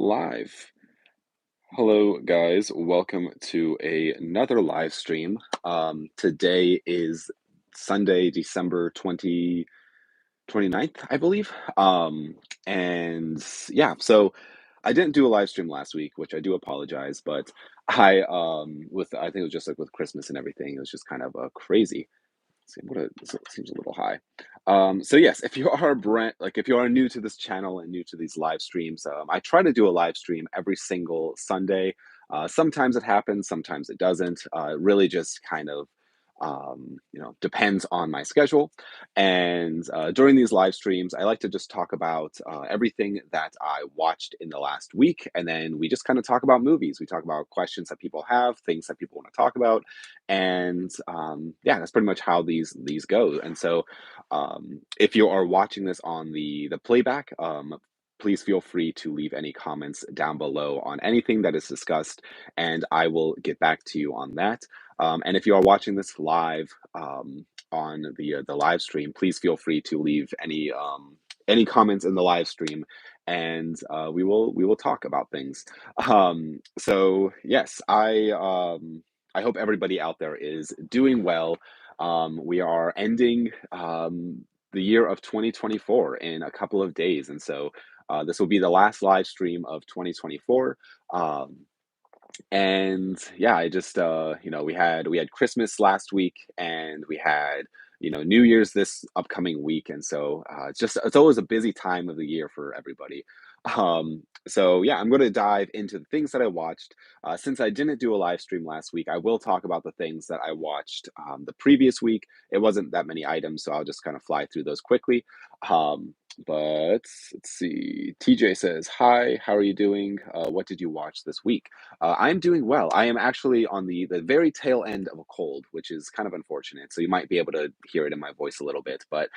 live. Hello, guys. Welcome to another live stream. Today is Sunday, December 29th, I believe. And yeah, so I didn't do a live stream last week, which I do apologize, but I think it was just like with Christmas and everything, it was just kind of crazy. See, this seems a little high. So yes, if you are if you are new to this channel and new to these live streams, I try to do a live stream every single Sunday. Sometimes it happens, sometimes it doesn't. It really just kind of depends on my schedule. And during these live streams, I like to just talk about everything that I watched in the last week, and then we just kind of talk about movies. We talk about questions that people have, things that people want to talk about, and yeah, that's pretty much how these go. And so, if you are watching this on the playback, please feel free to leave any comments down below on anything that is discussed, and I will get back to you on that. And if you are watching this live on the live stream, please feel free to leave any comments in the live stream, and we will talk about things. So yes, I hope everybody out there is doing well. We are ending the year of 2024 in a couple of days, and so this will be the last live stream of 2024. Um, and yeah, I just we had Christmas last week, and we had New Year's this upcoming week, and so it's always a busy time of the year for everybody. So yeah, I'm going to dive into the things that I watched. Since I didn't do a live stream last week, I will talk about the things that I watched the previous week. It wasn't that many items, so I'll just kind of fly through those quickly. But let's see. TJ says, "Hi, how are you doing? What did you watch this week?" I'm doing well. I am actually on the very tail end of a cold, which is kind of unfortunate. So you might be able to hear it in my voice a little bit, but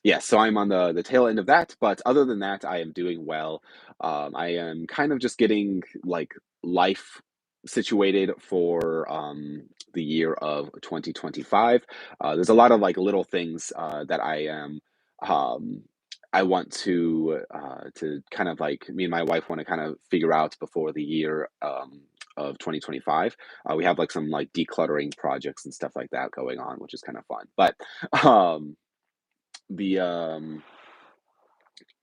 yeah. So I'm on the tail end of that. But other than that, I am doing well. I am kind of just getting like life situated for the year of 2025. There's a lot of like little things that um, I want to kind of like me and my wife want to kind of figure out before the year of 2025. We have like some like decluttering projects and stuff like that going on, which is kind of fun. But um, the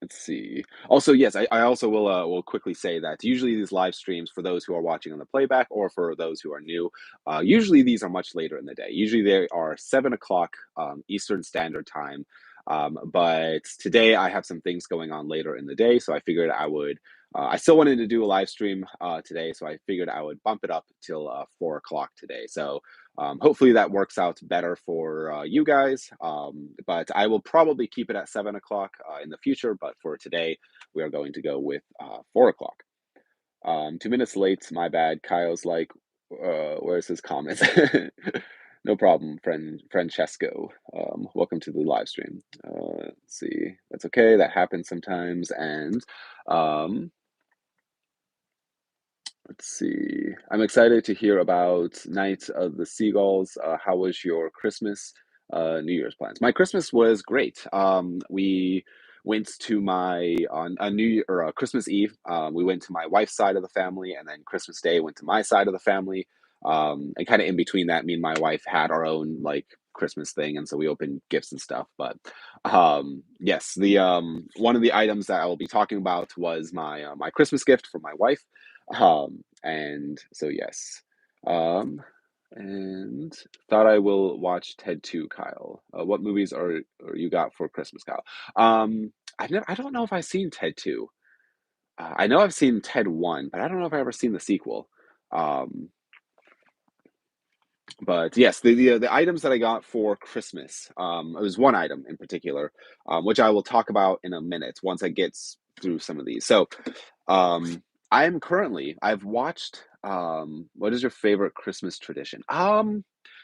let's see. Also, yes, I also will quickly say that usually these live streams, for those who are watching on the playback or for those who are new, usually these are much later in the day. Usually they are 7 o'clock Eastern Standard Time. But today I have some things going on later in the day, so I figured I would. I still wanted to do a live stream today, so I figured I would bump it up till 4 o'clock today. So hopefully that works out better for you guys. But I will probably keep it at 7 o'clock in the future. But for today, we are going to go with 4 o'clock. 2 minutes late, my bad. Kyle's like, where's his comments? No problem, Francesco. Welcome to the live stream. Let's see. That's okay. That happens sometimes. And um, let's see. I'm excited to hear about Night of the Seagulls. How was your Christmas, New Year's plans? My Christmas was great. We went to my on New Year or Christmas Eve. We went to my wife's side of the family, and then Christmas Day went to my side of the family. And kind of in between that, me and my wife had our own like Christmas thing, and so we opened gifts and stuff. But yes, the one of the items that I will be talking about was my Christmas gift for my wife. And so yes. Um, and thought I will watch Ted 2, Kyle. What movies are you got for Christmas, Kyle? I don't know if I've seen Ted 2. I know I've seen Ted 1, but I don't know if I've ever seen the sequel. Um, but yes, the items that I got for Christmas, it was one item in particular, which I will talk about in a minute once I get through some of these. So, um, I've watched. What is your favorite Christmas tradition?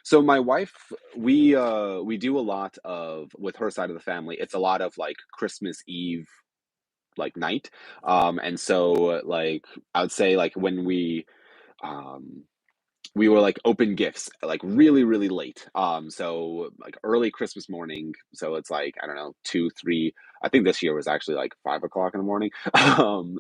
So my wife, we do a lot of with her side of the family. It's a lot of like Christmas Eve like night, and so like I would say like when we um we were like open gifts like really really late, so like early Christmas morning, so it's like I don't know 2 3, I think this year was actually like 5 o'clock in the morning.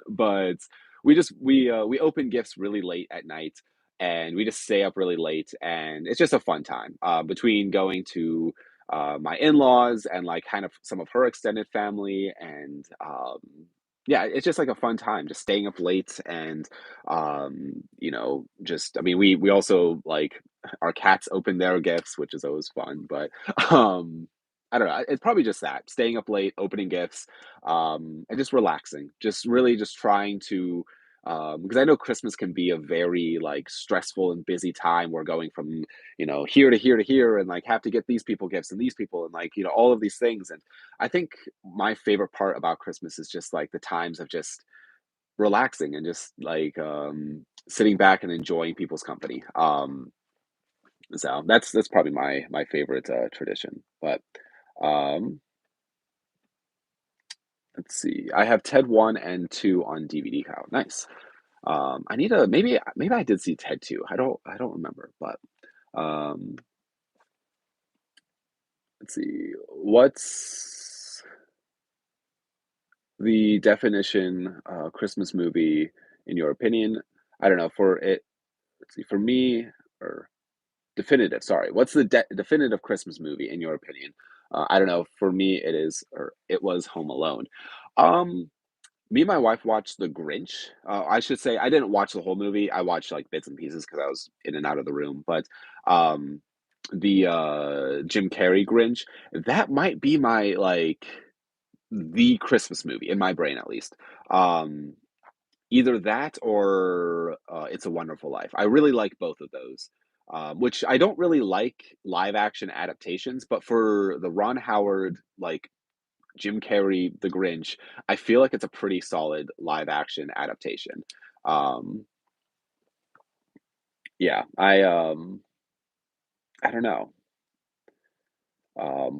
But we open gifts really late at night, and we just stay up really late, and it's just a fun time, between going to my in-laws and like kind of some of her extended family, and yeah, it's just like a fun time just staying up late, and just I mean, we also like our cats open their gifts, which is always fun. But um, I don't know. It's probably just that staying up late, opening gifts, and just relaxing, just really just trying to. Because I know Christmas can be a very like stressful and busy time. We're going from here to here to here, and like have to get these people gifts and these people, and like all of these things. And I think my favorite part about Christmas is just like the times of just relaxing and just like sitting back and enjoying people's company. So that's probably my favorite tradition. But um, let's see. I have Ted 1 and 2 on DVD. How nice. I need a maybe I did see Ted 2. I don't remember, but um, let's see. What's the definition Christmas movie in your opinion? I don't know. For it, let's see. For me, or definitive, sorry. What's the definitive Christmas movie in your opinion? I don't know. For me, it is, or it was Home Alone. Um, Me and my wife watched The Grinch. I should say I didn't watch the whole movie. I watched like bits and pieces because I was in and out of the room. But um, the Jim Carrey Grinch, that might be my like the Christmas movie in my brain at least. Um, Either that or It's a Wonderful Life. I really like both of those, which I don't really like live action adaptations, but for the Ron Howard, like Jim Carrey, The Grinch, I feel like it's a pretty solid live action adaptation. Um, yeah, I don't know.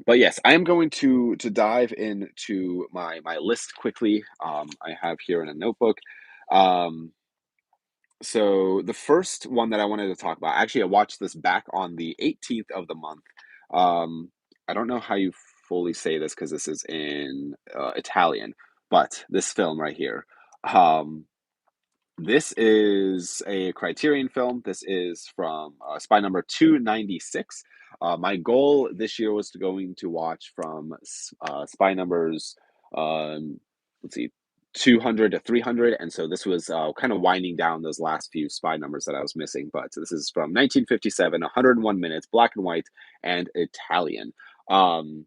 But yes, I am going to dive into my list quickly. I have here in a notebook. Um, So the first one that I wanted to talk about, actually, I watched this back on the 18th of the month. Um, I don't know how you fully say this because this is in Italian, but this film right here. Um, this is a Criterion film. This is from Spy Number 296. My goal this year was to going to watch from Spy Numbers, um, let's see, 200 to 300. And so this was kind of winding down those last few Spy Numbers that I was missing. But this is from 1957, 101 minutes, black and white, and Italian. Um,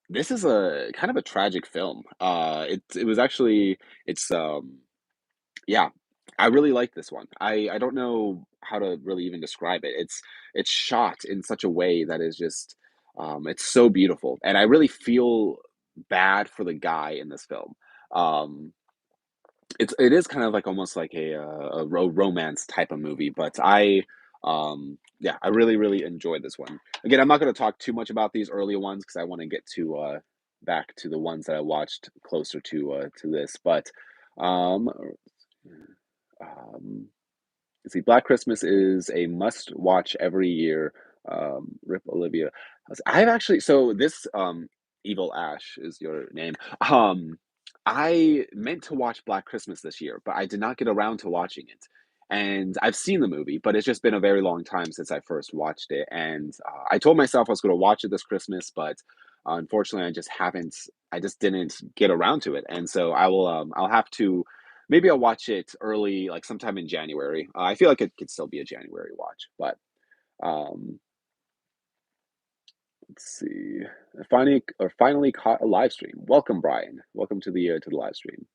this is a kind of a tragic film. It was actually, it's yeah, I really like this one. I don't know how to really even describe it. It's shot in such a way that is just it's so beautiful, and I really feel bad for the guy in this film. Um, it is kind of like almost like a romance type of movie, but yeah, I really really enjoyed this one. Again, I'm not going to talk too much about these earlier ones because I want to get to back to the ones that I watched closer to this, but um um, let's see, Black Christmas is a must watch every year. Rip Olivia. I've actually so this Evil Ash is your name. I meant to watch Black Christmas this year, but I did not get around to watching it. And I've seen the movie, but it's just been a very long time since I first watched it. And I told myself I was going to watch it this Christmas, but unfortunately, I just haven't. I just didn't get around to it, and so I will. I'll have to. Maybe I'll watch it early, like sometime in January. I feel like it could still be a January watch, but um, let's see. I finally caught a live stream. Welcome, Brian. Welcome to the live stream.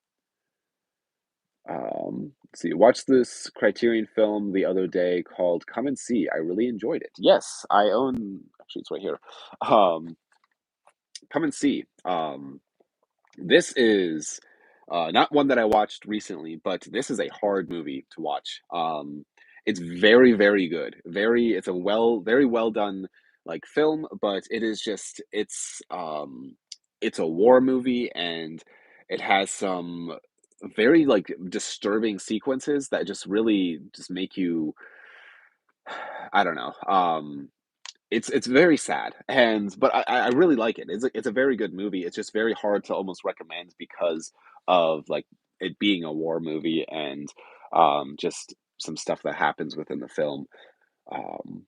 Let's see. Watched this Criterion film the other day called "Come and See." I really enjoyed it. Yes, I own. Actually, it's right here. Um, Come and See. This is not one that I watched recently, but this is a hard movie to watch. It's very, very good. It's a very well done like film, but it is just it's a war movie, and it has some very like disturbing sequences that just really just make you I don't know. It's very sad, and but I really like it. It's a very good movie. It's just very hard to almost recommend because of like it being a war movie and just some stuff that happens within the film. Um,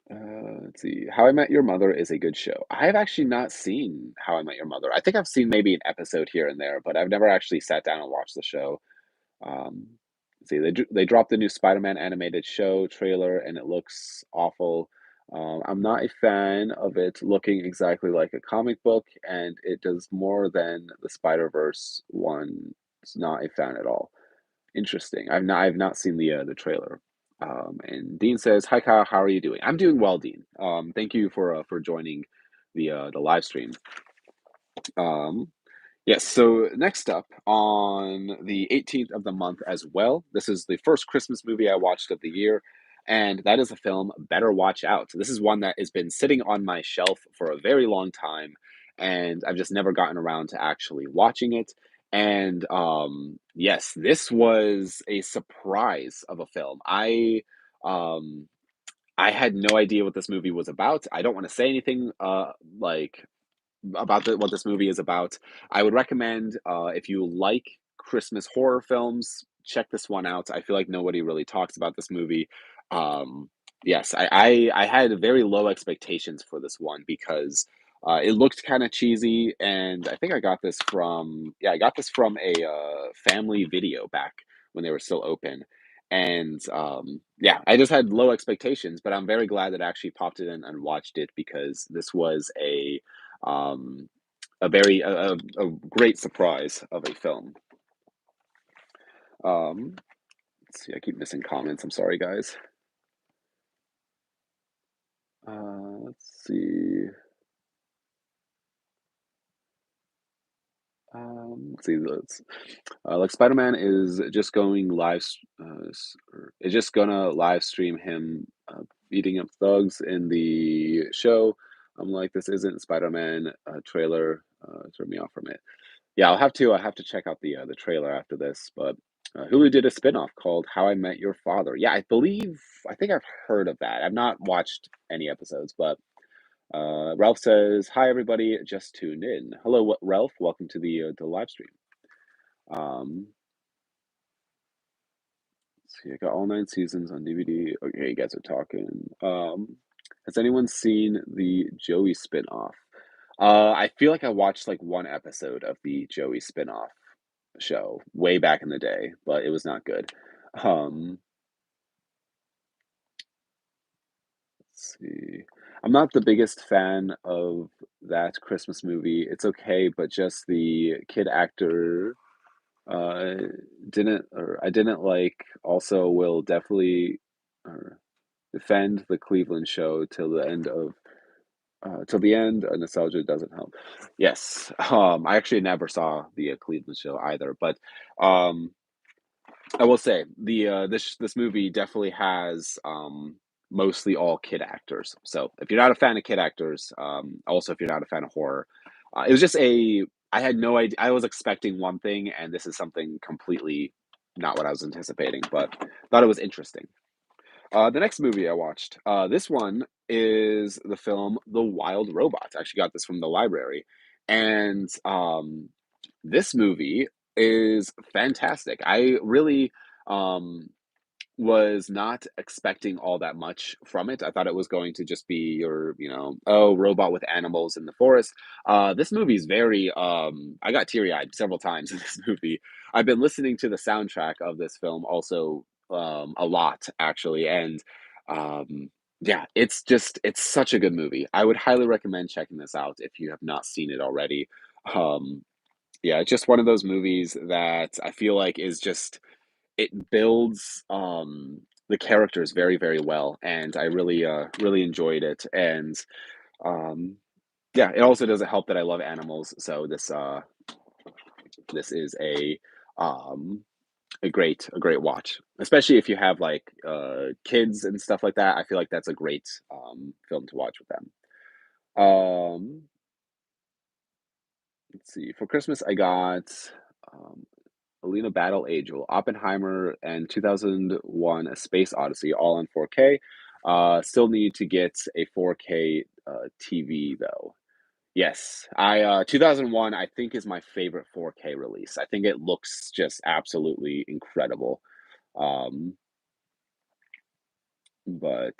let's see. How I Met Your Mother is a good show. I've actually not seen How I Met Your Mother. I think I've seen maybe an episode here and there, but I've never actually sat down and watched the show. Um, see, they dropped the new Spider-Man animated show trailer, and it looks awful. I'm not a fan of it looking exactly like a comic book, and it does more than the Spider-Verse one. It's not a fan at all. Interesting. I've not seen the trailer. And Dean says, "Hi Kyle, how are you doing?" I'm doing well, Dean. Thank you for joining the live stream. Um, Yes, so next up on the 18th of the month as well, this is the first Christmas movie I watched of the year, and that is the film Better Watch Out. This is one that has been sitting on my shelf for a very long time, and I've just never gotten around to actually watching it. And yes, this was a surprise of a film. Um I had no idea what this movie was about. I don't want to say anything like about what this movie is about. I would recommend if you like Christmas horror films, check this one out. I feel like nobody really talks about this movie. Yes, I had very low expectations for this one because it looked kind of cheesy, and I think I got this from I got this from a family video back when they were still open. And yeah, I just had low expectations, but I'm very glad that I actually popped it in and watched it because this was um, a great surprise of a film. Um, let's see, I keep missing comments. I'm sorry, guys. Let's see. Let's see. Like Spider-Man is just going or is just gonna live stream him beating up thugs in the show. I'm like, this isn't Spider-Man trailer. Turn me off from it. Yeah, I have to check out the trailer after this, but Hulu did a spinoff called How I Met Your Father. Yeah, I think I've heard of that. I've not watched any episodes, but Ralph says, "Hi everybody, just tuned in. Hello, Ralph. Welcome to the live stream." Um, let's see, I got all 9 seasons on DVD. Okay, you guys are talking. Has anyone seen the Joey spinoff? I feel like I watched like one episode of the Joey spinoff show way back in the day, but it was not good. Um, let's see. I'm not the biggest fan of that Christmas movie. It's okay, but just the kid actor uh didn't or I didn't like. Also will definitely defend the Cleveland show till the end. Nostalgia doesn't help. Yes. I actually never saw the Cleveland show either, but um I will say this movie definitely has mostly all kid actors. So if you're not a fan of kid actors, also if you're not a fan of horror, it was just a I had no idea. I was expecting one thing, and this is something completely not what I was anticipating, but thought it was interesting. The next movie I watched, this one is the film The Wild Robots. I actually got this from the library, and this movie is fantastic. I really um, was not expecting all that much from it. I thought it was going to just be your, oh, robot with animals in the forest. This movie is very, I got teary eyed several times in this movie. I've been listening to the soundtrack of this film also a lot, actually. And yeah, it's such a good movie. I would highly recommend checking this out if you have not seen it already. Um, yeah, it's just one of those movies that I feel like is just it builds the characters very very well, and I really enjoyed it. And um yeah, it also doesn't help that I love animals, so this is um a great watch, especially if you have like kids and stuff like that. I feel like that's a great film to watch with them. Let's see, for Christmas I got um Alina Battle Angel, Oppenheimer, and 2001: A Space Odyssey, all on 4K. Still need to get a 4K TV though. Yes, I 2001 I think is my favorite 4K release. I think it looks just absolutely incredible. Um, but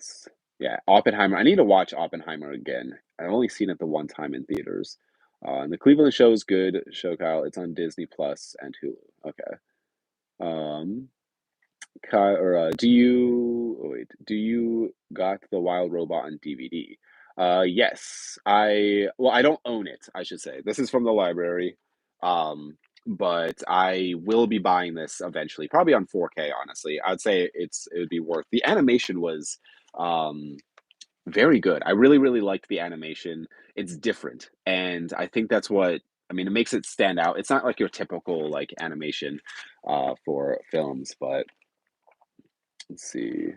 yeah, Oppenheimer. I need to watch Oppenheimer again. I've only seen it the one time in theaters. And the Cleveland show is good. Show Kyle. It's on Disney Plus and Hulu. Okay. Um, Kyle, or do you got the Wild Robot on DVD? Yes. Well, I don't own it, I should say. This is from the library. But I will be buying this eventually, probably on 4K, honestly. I'd say it would be worth. The animation was um very good. I really, really liked the animation. It's different, and I think that's what I mean, it makes it stand out. It's not like your typical like animation for films, but let's see.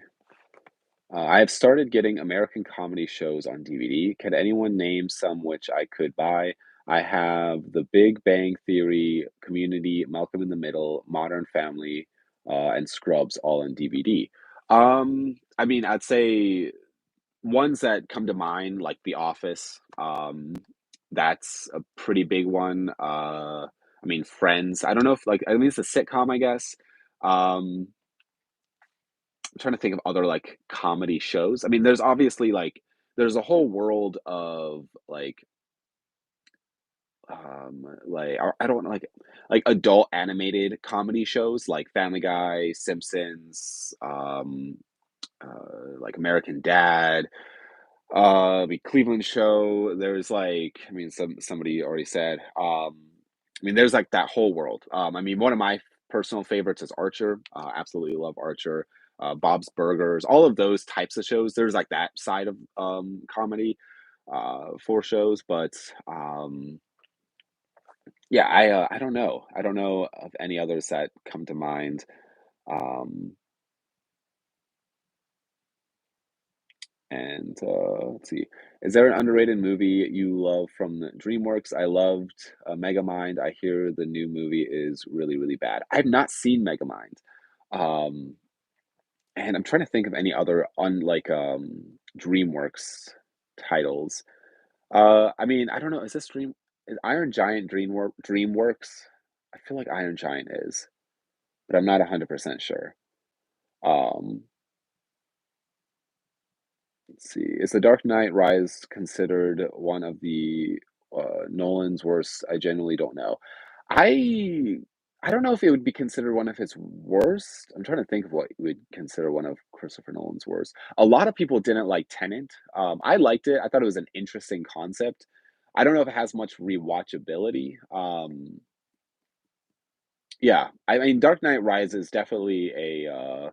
I have started getting American comedy shows on DVD. Can anyone name some which I could buy? I have The Big Bang Theory, Community, Malcolm in the Middle, Modern Family, and Scrubs all on DVD. I mean, I'd say ones that come to mind, like The Office, that's a pretty big one. I mean, Friends. I don't know if like I mean it's a sitcom, I guess. Um, I'm trying to think of other like comedy shows. I mean, there's obviously there's a whole world of I don't like adult animated comedy shows like Family Guy, Simpsons, like American Dad, the Cleveland show. There's like, I mean, somebody already said. I mean, there's like that whole world. I mean, one of my personal favorites is Archer. Absolutely love Archer. Bob's Burgers, all of those types of shows. There's like that side of comedy for shows, but yeah, I don't know. I don't know of any others that come to mind. Um, And let's see, is there an underrated movie you love from the DreamWorks? I loved Megamind. I hear the new movie is really, really bad. I've not seen Megamind. Um, and I'm trying to think of any other DreamWorks titles. I mean, I don't know. Is Iron Giant DreamWorks? I feel like Iron Giant is, but I'm not 100% sure. Um, Let's see. Is The Dark Knight Rise considered one of the Nolan's worst? I genuinely don't know. I I don't know if it would be considered one of his worst. I'm trying to think of what you would consider one of Christopher Nolan's worst. A lot of people didn't like Tenet. I liked it. I thought it was an interesting concept. I don't know if it has much rewatchability. Yeah, I mean, Dark Knight Rises is definitely a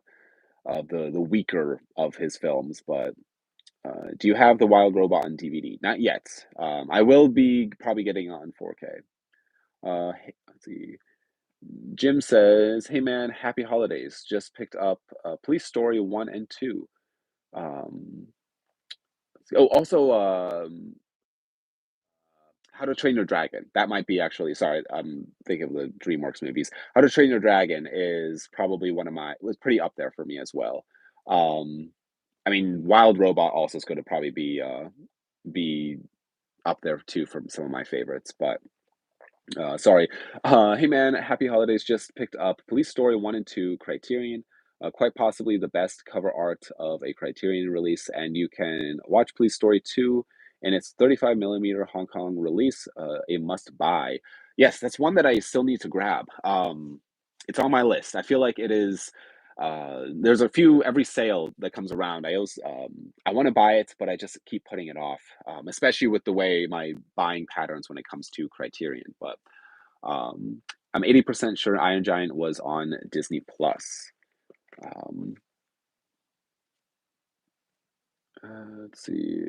the weaker of his films, but do you have The Wild Robot on DVD? Not yet. I will be probably getting it on 4K. Let's see. Jim says, "Hey man, happy holidays. Just picked up Police Story 1 and 2. Um, oh, also, How to Train Your Dragon. That might be actually, sorry, I'm thinking of the DreamWorks movies. How to Train Your Dragon is probably was pretty up there for me as well. Um, I mean, Wild Robot also is going to probably be up there too from some of my favorites. But sorry. Hey man, happy holidays. Just picked up Police Story 1 and 2 Criterion. Quite possibly the best cover art of a Criterion release, and you can watch Police Story 2 in its 35 millimeter Hong Kong release. A must buy. Yes, that's one that I still need to grab. It's on my list. I feel like it is. There's a few every sale that comes around. I want to buy it, but I just keep putting it off, especially with the way my buying patterns when it comes to Criterion. But um, I'm 80% sure Iron Giant was on Disney Plus. Um, let's see.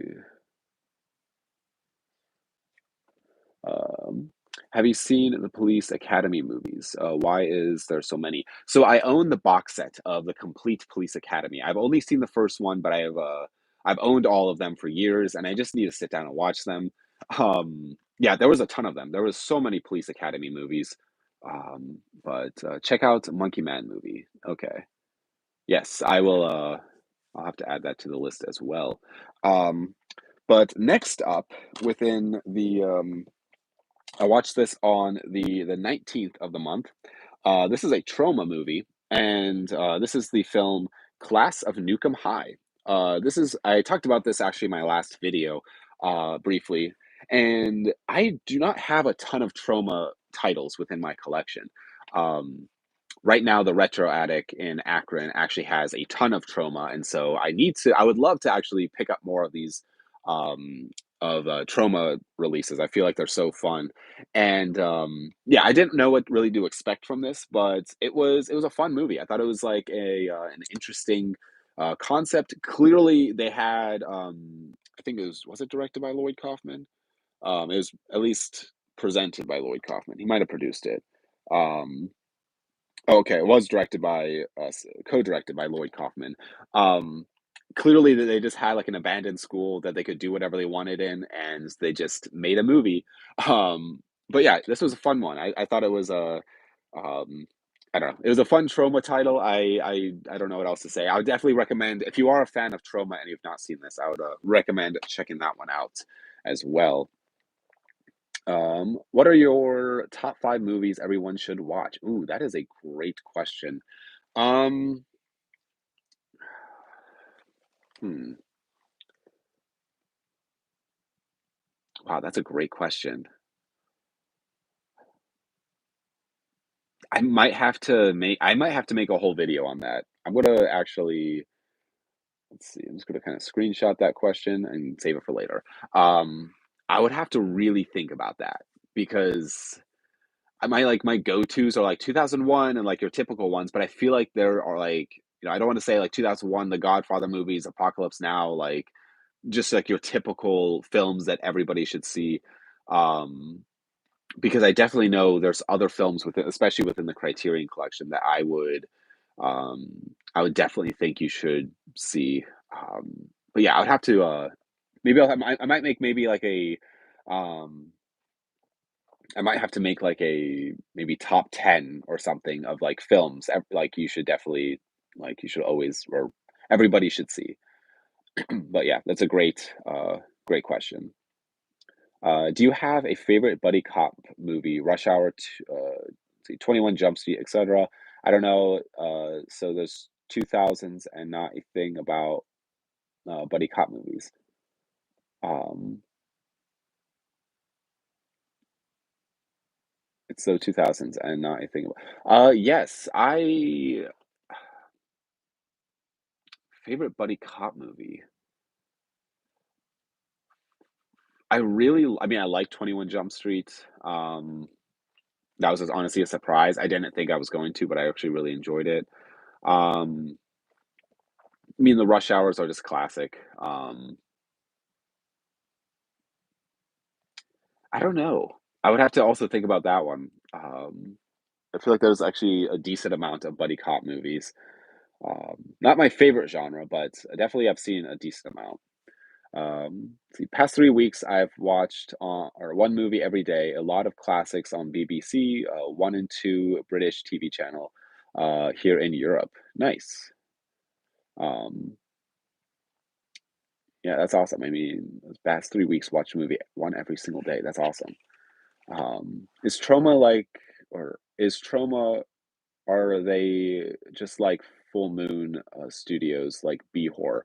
Um, have you seen the Police Academy movies? Why is there so many? So I own the box set of the complete Police Academy. I've only seen the first one, but I've owned all of them for years, and I just need to sit down and watch them. Yeah, there was a ton of them. There was so many Police Academy movies. But check out Monkey Man movie. Okay. Yes, I will. I'll have to add that to the list as well. Um, but next up, within the I watched this on the 19th of the month. This is a trauma movie, and this is the film Class of Nukem High. This is I talked about this actually in my last video, briefly, and I do not have a ton of trauma titles within my collection. Um, right now the retro attic in Akron actually has a ton of trauma, and so I would love to actually pick up more of these of trauma releases. I feel like they're so fun. And yeah, I didn't know what really to expect from this, but it was a fun movie. I thought it was like a an interesting concept. Clearly they had I think was it directed by Lloyd Kaufman? It was at least presented by Lloyd Kaufman. He might have produced it. Um, Okay, it was directed by co-directed by Lloyd Kaufman. Um, clearly, they just had like an abandoned school that they could do whatever they wanted in, and they just made a movie. But yeah, this was a fun one. I thought it was a, um, I don't know, it was a fun trauma title. I don't know what else to say. I would definitely recommend if you are a fan of trauma and you've not seen this, I would recommend checking that one out as well. What are your top 5 movies everyone should watch? Ooh, that is a great question. Um, hmm. Wow, that's a great question. I might have to make a whole video on that. I'm gonna actually let's see, I'm just gonna kind of screenshot that question and save it for later. Um, I would have to really think about that because my go-tos are like 2001 and like your typical ones, but I feel like there are like, I don't want to say like 2001, The Godfather movies, Apocalypse Now, like just like your typical films that everybody should see. Um, because I definitely know there's other films within, especially within the Criterion Collection, that um, I would definitely think you should see. But yeah, I would have to, maybe I might make maybe like um, I might have to make like a maybe top 10 or something of like films, like you should definitely, like you should always, or everybody should see. But yeah, that's a great question. Do you have a favorite buddy cop movie? Rush Hour, let's see, 21 Jump Street, etc. I don't know. So there's 2000s and not a thing about buddy cop movies. Um, it's so 2000s and not a thing about. Yes, I favorite buddy cop movie. I mean, I like 21 Jump Street. That was honestly a surprise. I didn't think I was going to, but I actually really enjoyed it. Um, I mean, the rush hours are just classic. I don't know. I would have to also think about that one. I feel like there's actually a decent amount of buddy cop movies. Not my favorite genre, but I definitely have seen a decent amount. Let's see, past 3 weeks, I've watched or one movie every day. A lot of classics on BBC, one and two British TV channel here in Europe. Nice. Um, yeah, that's awesome. I mean, those past 3 weeks, watch a movie one every single day. That's awesome. Is trauma like, or is trauma, are they just like Full Moon Studios, like B horror?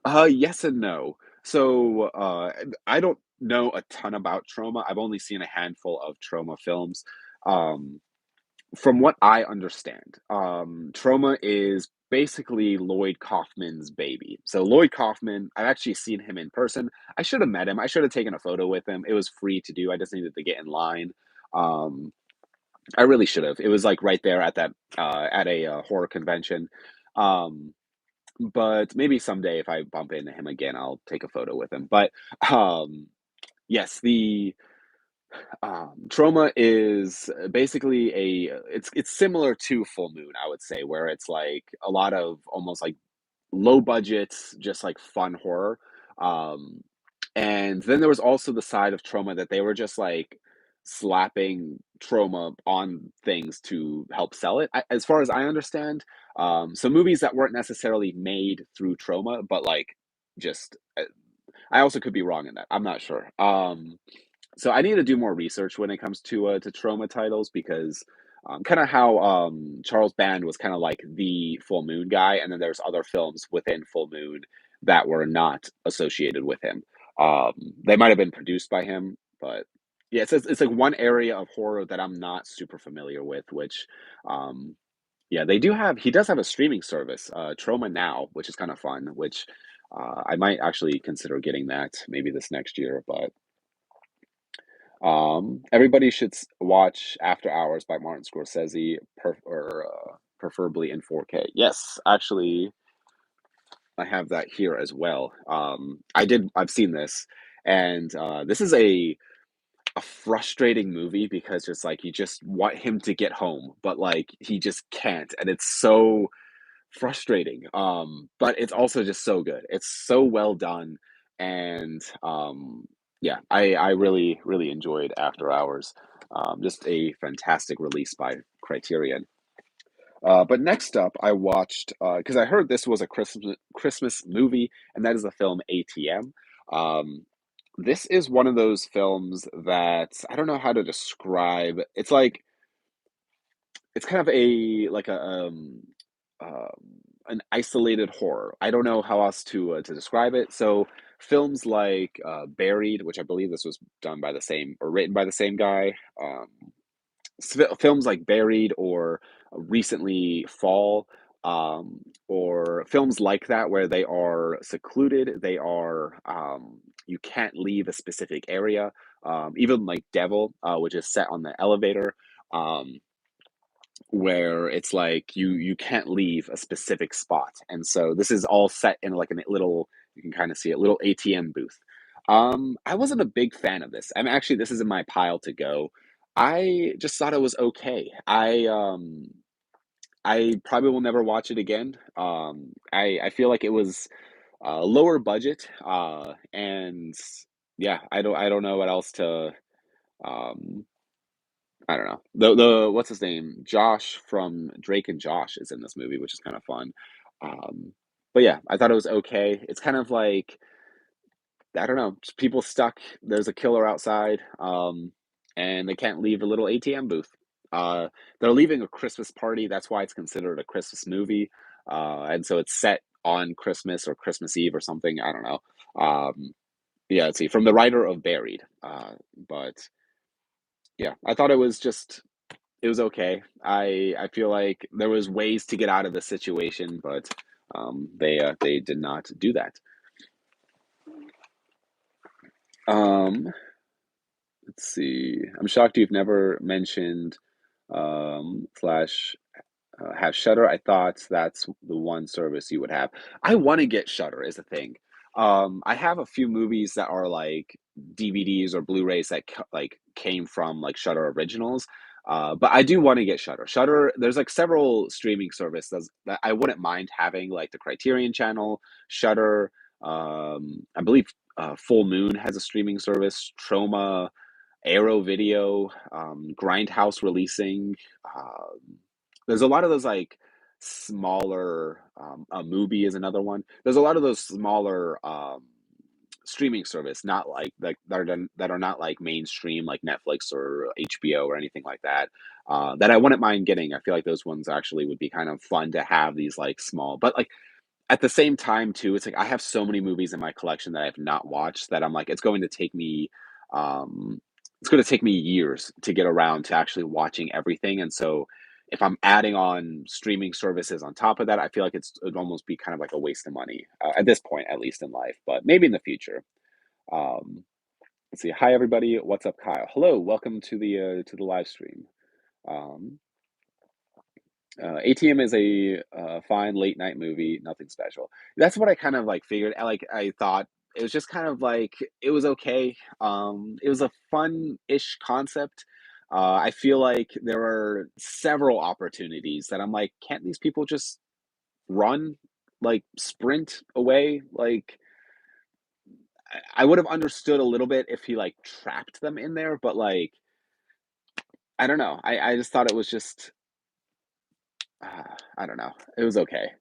Yes and no. So I don't know a ton about trauma. I've only seen a handful of trauma films. Um, from what I understand, trauma is basically Lloyd Kaufman's baby. So Lloyd Kaufman, I've actually seen him in person. I should have met him. I should have taken a photo with him. It was free to do. I just needed to get in line. Um, I really should have. It was like right there at that at a horror convention. Um, but maybe someday if I bump into him again, I'll take a photo with him. But um, yes, the trauma is basically it's similar to Full Moon, I would say, where it's like a lot of almost like low budget, just like fun horror. Um, and then there was also the side of trauma that they were just like slapping trauma on things to help sell it. As far as I understand, so movies that weren't necessarily made through trauma, but like just I also could be wrong in that. I'm not sure. So I need to do more research when it comes to trauma titles because kind of how Charles Band was kind of like the Full Moon guy, and then there's other films within Full Moon that were not associated with him. They might have been produced by him, but yeah, it's like one area of horror that I'm not super familiar with. Which, yeah, they do have. He does have a streaming service, Trauma Now, which is kind of fun. Which I might actually consider getting that maybe this next year, but. Everybody should watch After Hours by Martin Scorsese, preferably in 4K. Yes, actually, I have that here as well. I've seen this, and this is a frustrating movie because it's like you just want him to get home, but like he just can't, and it's so frustrating. But it's also just so good. It's so well done, and yeah, I really enjoyed After Hours. Just a fantastic release by Criterion. But next up, I watched because I heard this was a Christmas movie, and that is the film ATM. This is one of those films that I don't know how to describe. It's like it's kind of a like an isolated horror. I don't know how else to describe it. So films like Buried, which I believe this was done by the same or written by the same guy. Films like Buried or recently Fall, or films like that where they are secluded, they are you can't leave a specific area. Even like Devil, which is set on the elevator. Where it's like you can't leave a specific spot, and so this is all set in like a little, you can kind of see it, little ATM booth. I wasn't a big fan of this. I'm actually, this is in my pile to go. I just thought it was okay. I probably will never watch it again. I feel like it was lower budget, and yeah, I don't know what else to um I don't know. The what's his name? Josh from Drake and Josh is in this movie, which is kind of fun. Um, but yeah, I thought it was okay. It's kind of like, I don't know, just people stuck. There's a killer outside, and they can't leave a little ATM booth. They're leaving a Christmas party. That's why it's considered a Christmas movie. And so it's set on Christmas or Christmas Eve or something. I don't know. Yeah, let's see. From the writer of Buried. But yeah, I thought it was okay. I feel like there was ways to get out of the situation, but they did not do that. Um, let's see. I'm shocked you've never mentioned Flash have Shutter. I thought that's the one service you would have. I want to get Shutter is the thing. I have a few movies that are like DVDs or Blu-rays that like came from like Shutter originals. But I do want to get Shutter. Shutter, there's like several streaming services that I wouldn't mind having, like the Criterion Channel, Shutter. I believe Full Moon has a streaming service. Troma, Arrow Video, Grindhouse releasing. There's a lot of those like smaller. A Mubi is another one. There's a lot of those smaller streaming service, not like that are not like mainstream like Netflix or HBO or anything like that. That I wouldn't mind getting. I feel like those ones actually would be kind of fun to have these like small, but like at the same time too, it's like I have so many movies in my collection that I have not watched that I'm like, um, it's going to take me years to get around to actually watching everything. And so if I'm adding on streaming services on top of that, I feel like it'd almost be kind of like a waste of money at this point, at least in life, but maybe in the future. Um, let's see. Hi, everybody. What's up, Kyle? Hello. Welcome to the live stream. Um, ATM is a fine late night movie, nothing special. That's what I kind of like figured. I thought it was just kind of like it was okay. It was a fun-ish concept. I feel like there are several opportunities that I'm like, can't these people just run, like sprint away? Like I would have understood a little bit if he like trapped them in there, but like I don't know. I just thought it was just I don't know. It was okay.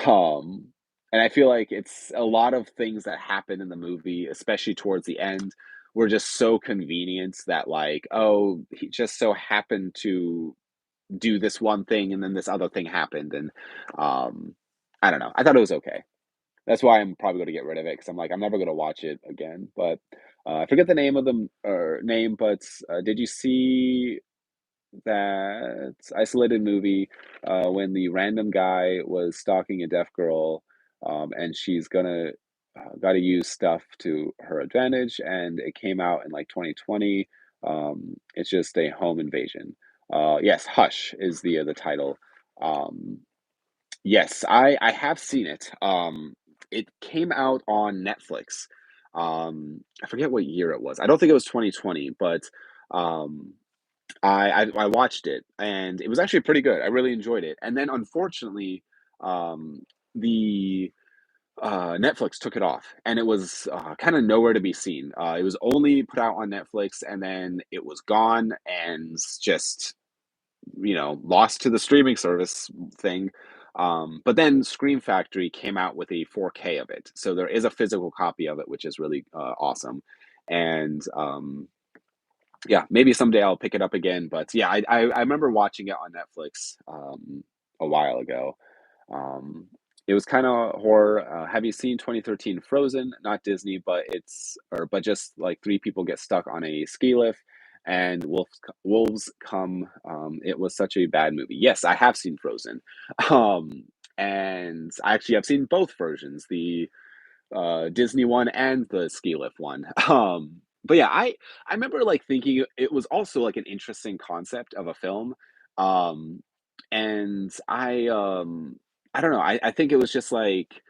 Um, and I feel like it's a lot of things that happen in the movie, especially towards the end, were just so convenient that like, oh, he just so happened to do this one thing and then this other thing happened and um I don't know. I thought it was okay. That's why I'm probably going to get rid of it because I'm like I'm never going to watch it again. But I forget the name of the or name, but did you see that isolated movie when the random guy was stalking a deaf girl, and she's gonna got to use stuff to her advantage, and it came out in like 2020. It's just a home invasion. Yes, Hush is the title. Um, yes, I have seen it. It came out on Netflix. I forget what year it was. I don't think it was 2020, but um, I watched it, and it was actually pretty good. I really enjoyed it, and then unfortunately, um, the, Netflix took it off, and it was, kinda nowhere to be seen. It was only put out on Netflix, and then it was gone and just, lost to the streaming service thing. But then Scream Factory came out with a 4K of it, so there is a physical copy of it, which is really, awesome, and, yeah, maybe someday I'll pick it up again, but yeah, I remember watching it on Netflix, a while ago. Um, it was kinda horror. Have you seen 2013 Frozen? Not Disney, but but just, like, 3 people get stuck on a ski lift and wolves come. It was such a bad movie. Yes, I have seen Frozen. Um, and I actually have seen both versions, the Disney one and the ski lift one. But yeah, I remember like thinking it was also like an interesting concept of a film. Um, and I don't know. I think it was just like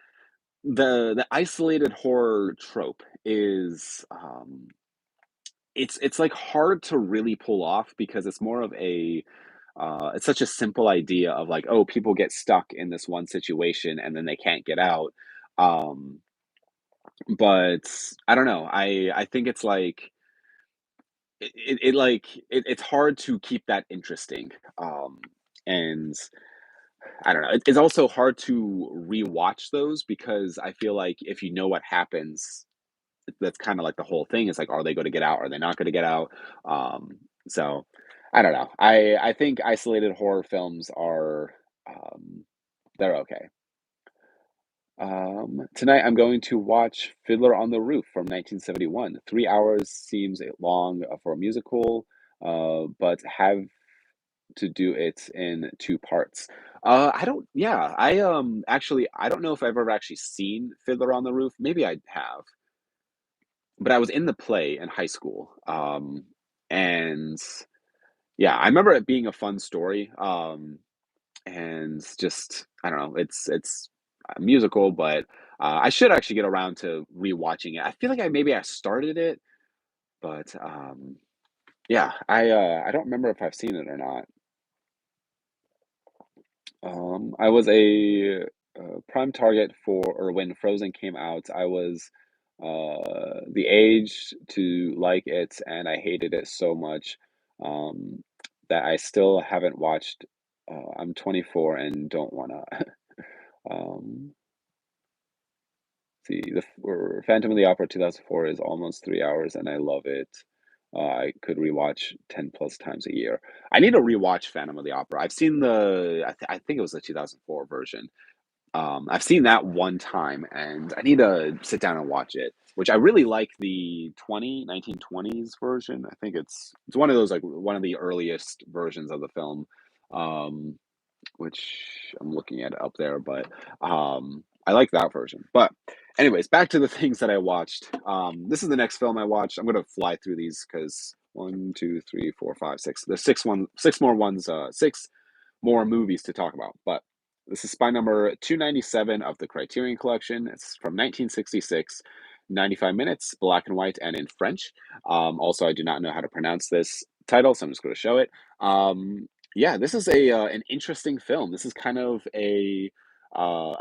the isolated horror trope is it's like hard to really pull off because it's more of a it's such a simple idea of like, oh, people get stuck in this one situation and then they can't get out. Um, but I don't know. I think it's like it's hard to keep that interesting. And I don't know. It's also hard to rewatch those because I feel like if you know what happens, that's kind of like the whole thing. Is like, are they going to get out? Are they not going to get out? Um, so I don't know. I think isolated horror films are they're okay. Tonight I'm going to watch Fiddler on the Roof from 1971. 3 hours seems long for a musical, but have to do it in two parts. I don't, yeah, actually, I don't know if I've ever actually seen Fiddler on the Roof. Maybe I have, but I was in the play in high school. And yeah, I remember it being a fun story. And just I don't know, it's a musical, but I should actually get around to rewatching it. I feel like I started it, but yeah, I don't remember if I've seen it or not. I was a prime target for, or when Frozen came out, I was the age to like it, and I hated it so much um, that I still haven't watched. I'm 24 and don't wanna. um, see, Phantom of the Opera 2004 is almost 3 hours, and I love it. I could rewatch 10 plus times a year. I need to rewatch Phantom of the Opera. I've seen I think it was the 2004 version. I've seen that one time, and I need to sit down and watch it. Which I really like the 1920s version. I think it's one of those like one of the earliest versions of the film. Um, which I'm looking at up there, but I like that version. But anyways, back to the things that I watched. This is the next film I watched. I'm gonna fly through these because one, two, three, four, five, six. There's six more ones, six more movies to talk about. But this is spy number 297 of the Criterion Collection. It's from 1966. 95 minutes, black and white, and in French. Also, I do not know how to pronounce this title, so I'm just going to show it. Yeah, this is a an interesting film. This is kind of a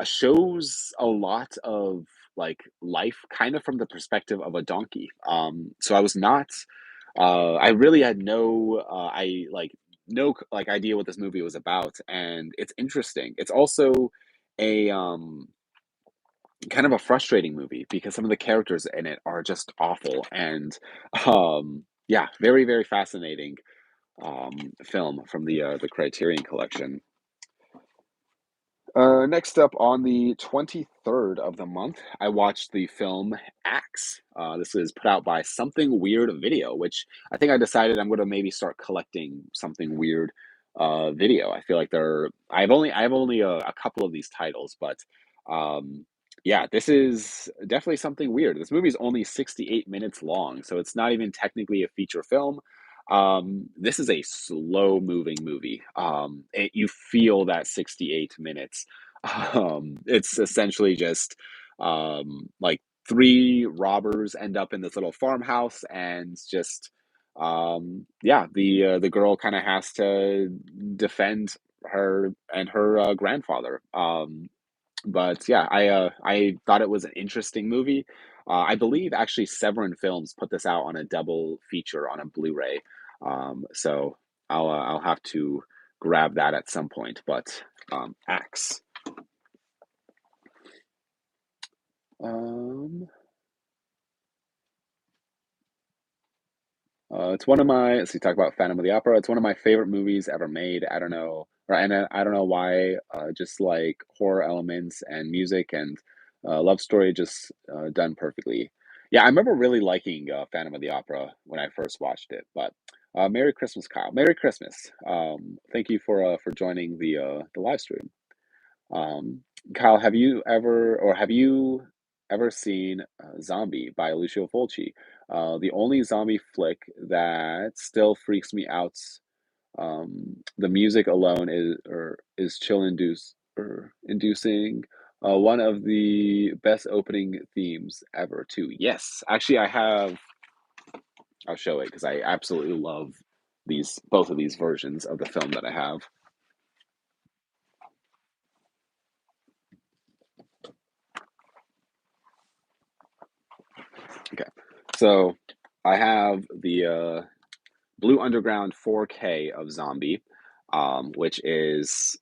shows a lot of like life kind of from the perspective of a donkey. So I was not I really had no idea what this movie was about, and it's interesting. It's also a kind of a frustrating movie because some of the characters in it are just awful, and yeah, very very fascinating film from the Criterion Collection. Next up, on the 23rd of the month, I watched the film Axe. This is put out by Something Weird Video, which I think I decided I'm going to maybe start collecting Something Weird video. I feel like I have only a couple of these titles, but um, yeah, this is definitely something weird. This movie is only 68 minutes long, so it's not even technically a feature film. This is a slow moving movie. You feel that 68 minutes. It's essentially just like three robbers end up in this little farmhouse, and just yeah, the girl kind of has to defend her and her grandfather. But yeah, I thought it was an interesting movie. I believe actually Severin Films put this out on a double feature on a Blu-ray. So I'll have to grab that at some point. But Axe. Um, it's one of my. Let's see, talk about Phantom of the Opera. It's one of my favorite movies ever made. I don't know, or and I don't know why. Just like horror elements and music and love story, just done perfectly. Yeah, I remember really liking Phantom of the Opera when I first watched it. But Merry Christmas, Kyle. Merry Christmas. Thank you for joining the live stream. Um, Kyle, have you ever seen Zombie by Lucio Fulci? The only zombie flick that still freaks me out. The music alone is chill inducing. One of the best opening themes ever, too. Yes, actually, I have. I'll show it because I absolutely love these both of these versions of the film that I have. Okay, so I have the Blue Underground 4K of Zombie, which is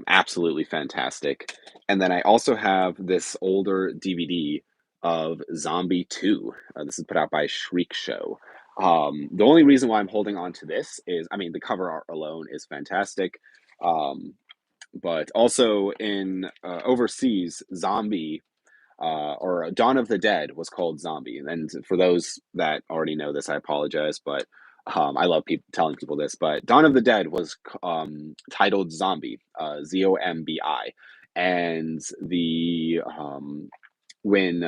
absolutely fantastic. And then I also have this older DVD of Zombie 2. This is put out by Shriek Show. The only reason why I'm holding on to this is, I mean, the cover art alone is fantastic. Um, but also in overseas, Zombie or Dawn of the Dead was called Zombie. And for those that already know this, I apologize, but I love telling people this. But Dawn of the Dead was titled Zombie, Zombi, and the when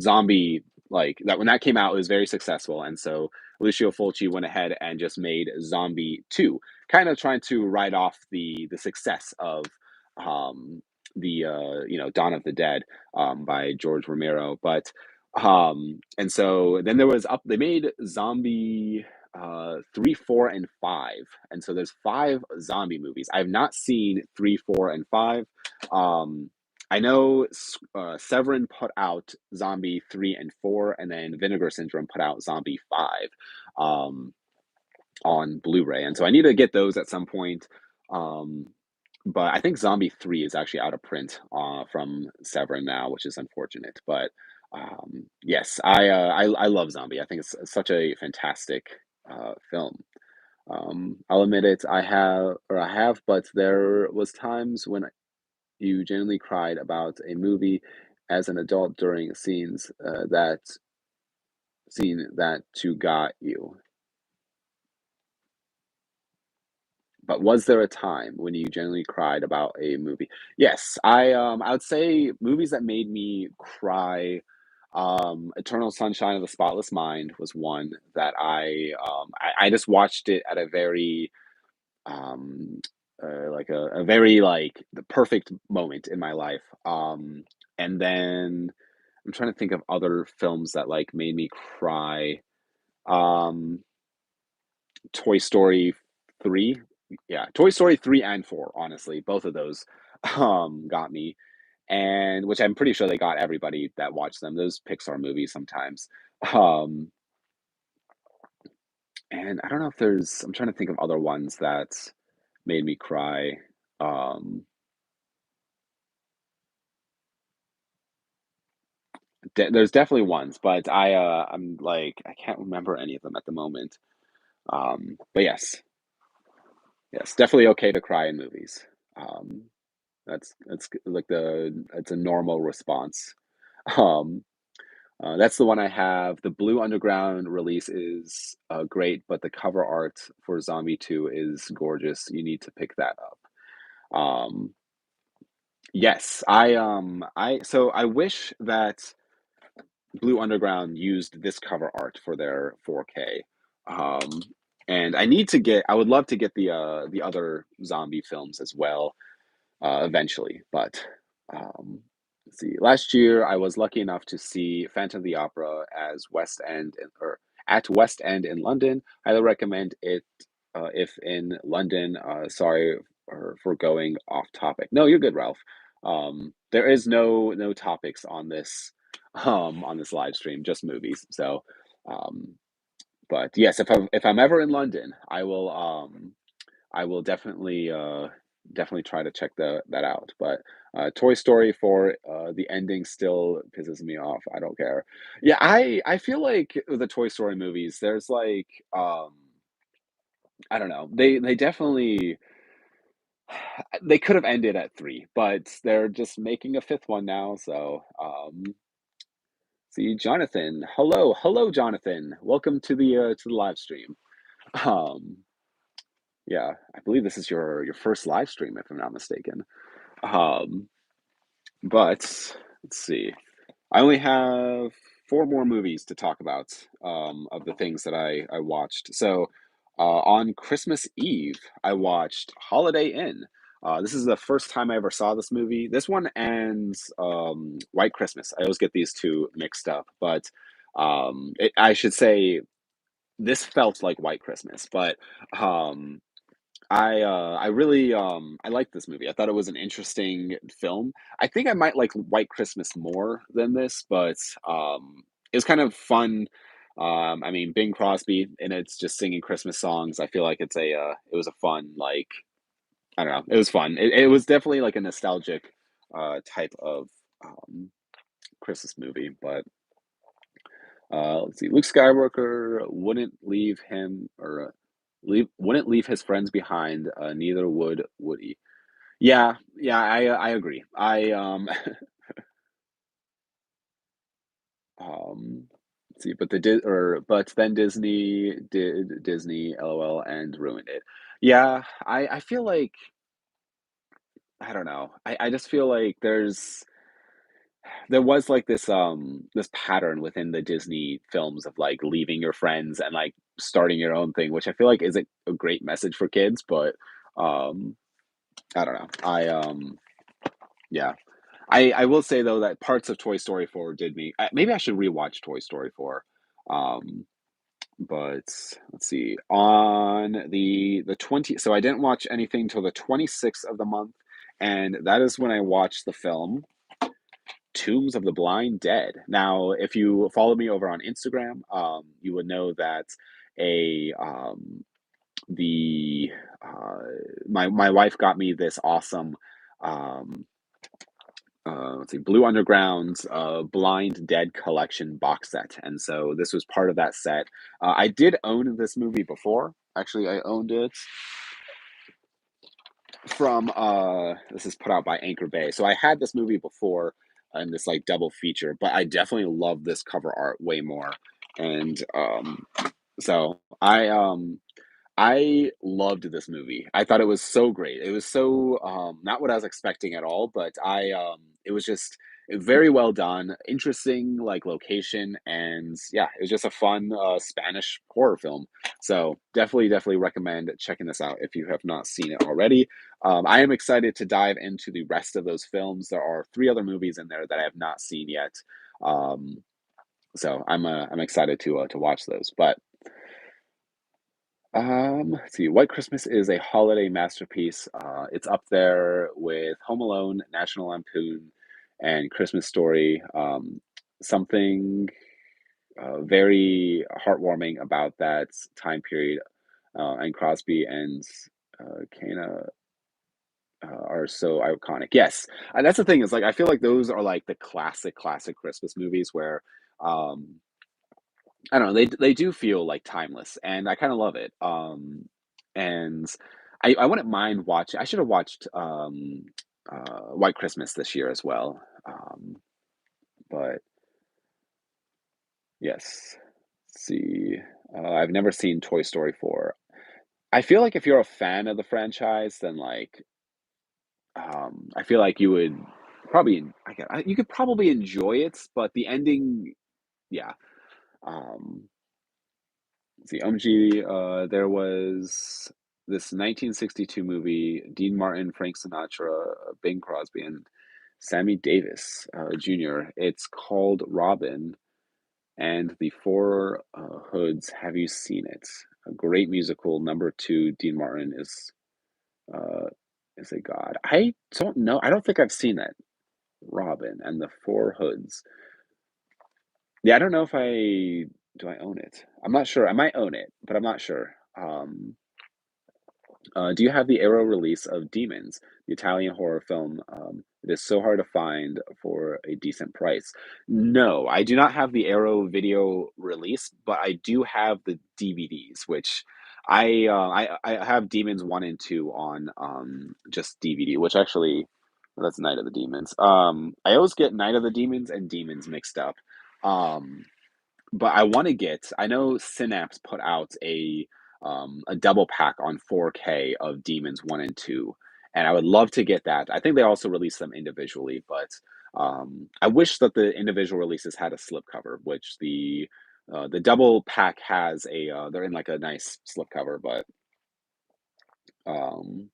Zombie like that when that came out, it was very successful, and so Lucio Fulci went ahead and just made Zombie 2, kind of trying to write off the success of um, the Dawn of the Dead by George Romero, but and so then there was up they made Zombie 3, 4, and 5, and so there's five zombie movies. I've not seen 3, 4, and 5. Um, I know Severin put out Zombie 3 and 4, and then Vinegar Syndrome put out Zombie 5 um, on Blu-ray, and so I need to get those at some point. Um, but I think Zombie 3 is actually out of print from Severin now, which is unfortunate. But yes, I love Zombie. I think it's such a fantastic film. I'll admit it. I have, but there was times when you genuinely cried about a movie as an adult during that scene that too got you. But was there a time when you genuinely cried about a movie? Yes, I would say movies that made me cry. Eternal Sunshine of the Spotless Mind was one that I just watched it at a very um like a very like the perfect moment in my life. And then I'm trying to think of other films that like made me cry. Um, Toy Story 3. Yeah, Toy Story 3 and 4, honestly. Both of those got me. And which I'm pretty sure they got everybody that watched them. Those Pixar movies sometimes. Um And I don't know if there's I'm trying to think of other ones that made me cry. Um, there's definitely ones, but I'm like I can't remember any of them at the moment. But yes, yes, definitely okay to cry in movies. Um, like it's a normal response. Um, that's the one I have. The Blue Underground release is great, but the cover art for Zombie 2 is gorgeous. You need to pick that up. Um, yes, I wish that Blue Underground used this cover art for their 4K. Um, and I would love to get the other zombie films as well eventually. But um, let's see. Last year, I was lucky enough to see Phantom of the Opera as West End or at West End in London. Highly recommend it if in London. Sorry for going off topic. No, you're good, Ralph. There is no topics on this live stream, just movies. So, um, but yes, if I'm ever in London, I will definitely try to check that out. But Toy Story 4, the ending still pisses me off. I don't care. Yeah, I feel like the Toy Story movies, there's like I don't know. They definitely they could have ended at 3, but they're just making a fifth one now. So see Jonathan. Hello, Jonathan. Welcome to the live stream. Um, yeah, I believe this is your first live stream, if I'm not mistaken. Um, But let's see. I only have four more movies to talk about of the things that I watched. So on Christmas Eve, I watched Holiday Inn. This is the first time I ever saw this movie. This one and White Christmas. I always get these two mixed up, but I should say this felt like White Christmas. But um, I really I liked this movie. I thought it was an interesting film. I think I might like White Christmas more than this, but it was kind of fun. I mean, Bing Crosby and it's just singing Christmas songs. I feel like it was a fun like I don't know. It was fun. It was definitely like a nostalgic type of um, Christmas movie. But let's see. Luke Skywalker wouldn't leave him or wouldn't leave his friends behind. Neither would Woody. Yeah, yeah, I agree. Let's see, but then Disney did Disney LOL and ruined it. Yeah, I feel like I don't know. I just feel like there was like this pattern within the Disney films of like leaving your friends and like starting your own thing, which I feel like isn't a great message for kids, but um I don't know. Yeah. I will say though that parts of Toy Story 4 did me. Maybe I should rewatch Toy Story 4. Um, but let's see. On the 20, so I didn't watch anything till the 26th of the month, and that is when I watched the film Tombs of the Blind Dead. Now, if you follow me over on Instagram, you would know that a the my wife got me this awesome um let's see, Blue Underground's Blind Dead Collection box set, and so this was part of that set. I did own this movie before. Actually, I owned it from this is put out by Anchor Bay. So I had this movie before in this like double feature, but I definitely love this cover art way more. And so I loved this movie. I thought it was so great. It was so not what I was expecting at all, but it was just very well done, interesting like location, and yeah, it was just a fun Spanish horror film. So definitely recommend checking this out if you have not seen it already. I am excited to dive into the rest of those films. There are three other movies in there that I have not seen yet. Um, so I'm excited to watch those. But let's see. White Christmas is a holiday masterpiece. It's up there with Home Alone, National Lampoon, and Christmas Story. Something. very heartwarming about that time period. And Crosby and Kana are so iconic. Yes, and that's the thing is like I feel like those are like the classic Christmas movies where um, I don't know they do feel like timeless, and I kind of love it. And I wouldn't mind watching. I should have watched White Christmas this year as well. But yes, let's see. I've never seen Toy Story 4. I feel like if you're a fan of the franchise, then like I feel like you would probably you could probably enjoy it, but the ending, yeah. Um, let's see, OMG, there was this 1962 movie, Dean Martin, Frank Sinatra, Bing Crosby, and Sammy Davis Jr. It's called Robin and the Four Hoods. Have you seen it? A great musical. Number two, Dean Martin uh, is a god. I don't know. I don't think I've seen that. Robin and the Four Hoods. Yeah, I don't know if I do I own it. I'm not sure. I might own it, but I'm not sure. Do you have the Arrow release of Demons, the Italian horror film? It is so hard to find for a decent price. No, I do not have the Arrow video release, but I do have the DVDs, which I have Demons 1 and 2 on just DVD, which actually that's Night of the Demons. I always get Night of the Demons and Demons mixed up. Um, but I want to get. I know Synapse put out a double pack on 4K of Demons 1 and 2, and I would love to get that. I think they also released them individually, but I wish that the individual releases had a slipcover, which the double pack has a. They're in like a nice slipcover, but um,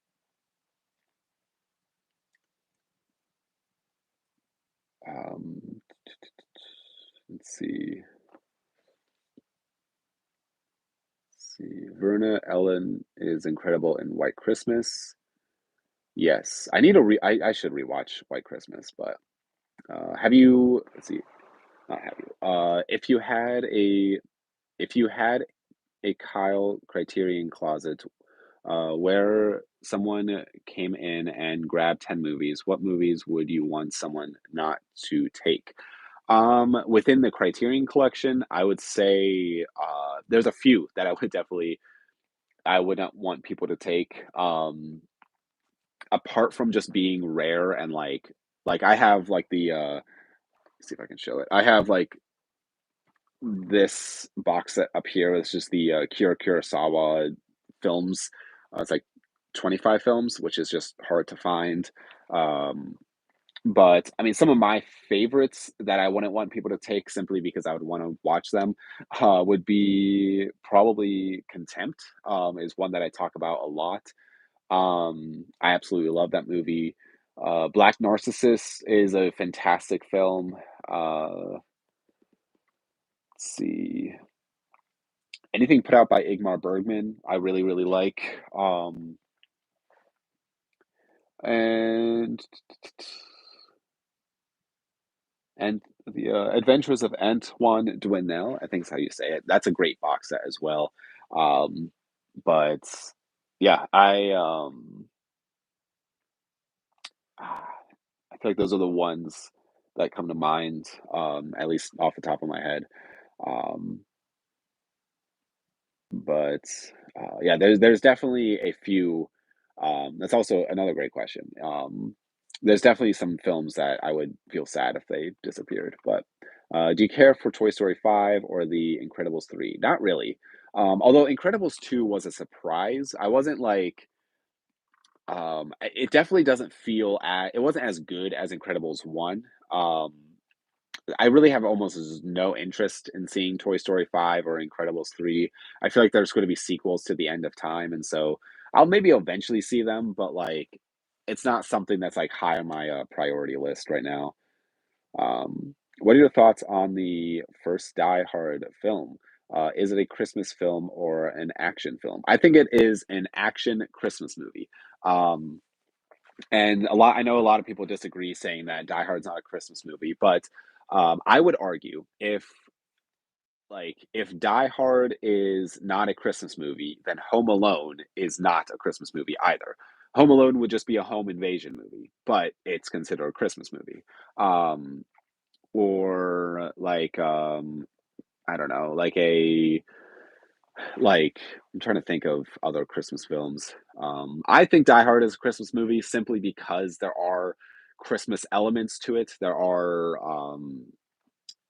um, let's see. Let's see. Verna Ellen is incredible in White Christmas. Yes, I need to I should rewatch White Christmas, but have you? Let's see, not have you. If you had a Kyle Criterion closet, where someone came in and grabbed 10 movies, what movies would you want someone not to take? Within the Criterion collection, I would say there's a few that I would not want people to take. Apart from just being rare and like I have like the let's see if I can show it. I have like this box set up here. It's just the Kira Kurosawa films. It's like 25 films, which is just hard to find. Um, but I mean, some of my favorites that I wouldn't want people to take simply because I would want to watch them would be probably Contempt. Is one that I talk about a lot. I absolutely love that movie. Black Narcissus is a fantastic film. Let's see. Anything put out by Igmar Bergman, I really like. And and the Adventures of Antoine Duanel, I think is how you say it. That's a great box set as well. Um, but yeah, I feel like those are the ones that come to mind, at least off the top of my head. Um, but yeah, there's definitely a few. That's also another great question. There's definitely some films that I would feel sad if they disappeared. But do you care for Toy Story 5 or The Incredibles 3? Not really. Although Incredibles 2 was a surprise, I wasn't like. It definitely doesn't feel it wasn't as good as Incredibles 1. Um, I really have almost no interest in seeing Toy Story 5 or Incredibles 3. I feel like there's going to be sequels to the end of time, and so I'll maybe eventually see them, but like it's not something that's like high on my priority list right now. What are your thoughts on the first Die Hard film? Is it a Christmas film or an action film? I think it is an action Christmas movie. Um, and I know a lot of people disagree, saying that Die Hard's not a Christmas movie, but I would argue if like if Die Hard is not a Christmas movie, then Home Alone is not a Christmas movie either. Home Alone would just be a home invasion movie, but it's considered a Christmas movie. Um, or like I don't know, like I'm trying to think of other Christmas films. I think Die Hard is a Christmas movie simply because there are Christmas elements to it. There are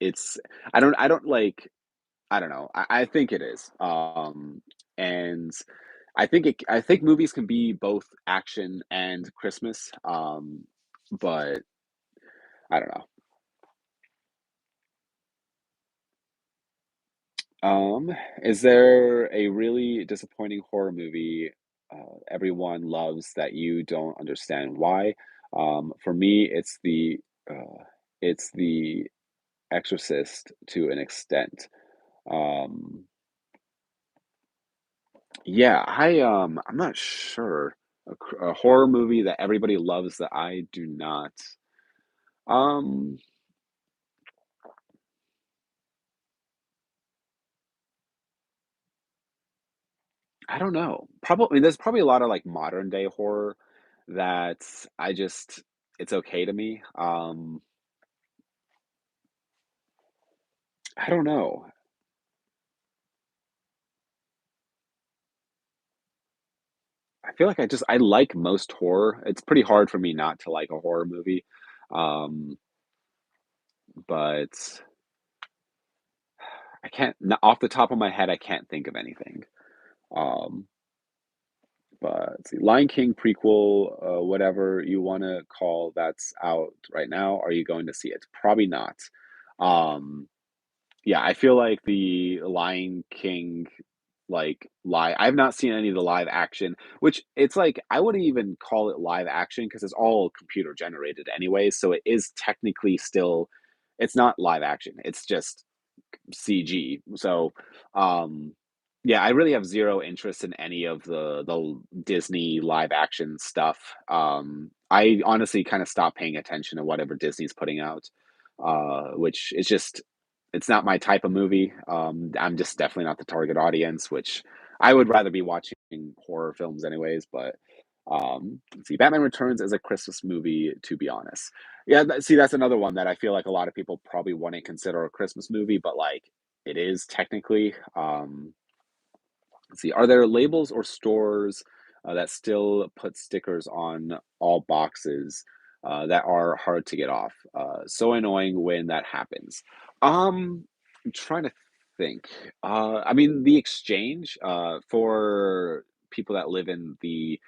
it's I don't like I don't know. I think it is. And I think movies can be both action and Christmas. But I don't know. Is there a really disappointing horror movie everyone loves that you don't understand why? For me, uh, it's the Exorcist to an extent. Um, yeah, I'm not sure. A horror movie that everybody loves that I do not. Um, I don't know. Probably, I mean, there's probably a lot of like modern day horror that I just it's okay to me. I don't know. I feel like I like most horror. It's pretty hard for me not to like a horror movie. Um, but off the top of my head, I can't think of anything. Um, but let's see, Lion King prequel, whatever you want to call that's out right now. Are you going to see it? Probably not. Um, Yeah, I feel like the Lion King, I've not seen any of the live action, which it's like I wouldn't even call it live action because it's all computer generated anyway. So it is technically still, it's not live action. It's just CG. So, um, yeah, I really have zero interest in any of the Disney live action stuff. I honestly kind of stopped paying attention to whatever Disney's putting out, which is just it's not my type of movie. I'm just definitely not the target audience, which I would rather be watching horror films anyways. But let's see, Batman Returns is a Christmas movie, to be honest. Yeah, see, that's another one that I feel like a lot of people probably wouldn't consider a Christmas movie, but like it is technically. Let's see, are there labels or stores that still put stickers on all boxes that are hard to get off? So annoying when that happens. I'm trying to think. I mean, the exchange for people that live in the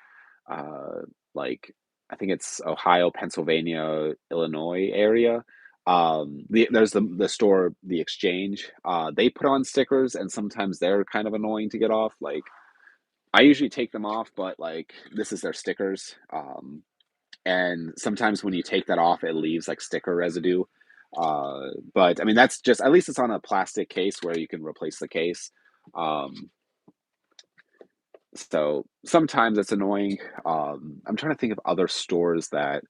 uh, like I think it's Ohio, Pennsylvania, Illinois area. There's the store, the Exchange. They put on stickers, and sometimes they're kind of annoying to get off. Like I usually take them off, but like this is their stickers. And sometimes when you take that off, it leaves like sticker residue. But I mean that's just at least it's on a plastic case where you can replace the case. Um, so sometimes it's annoying. I'm trying to think of other stores that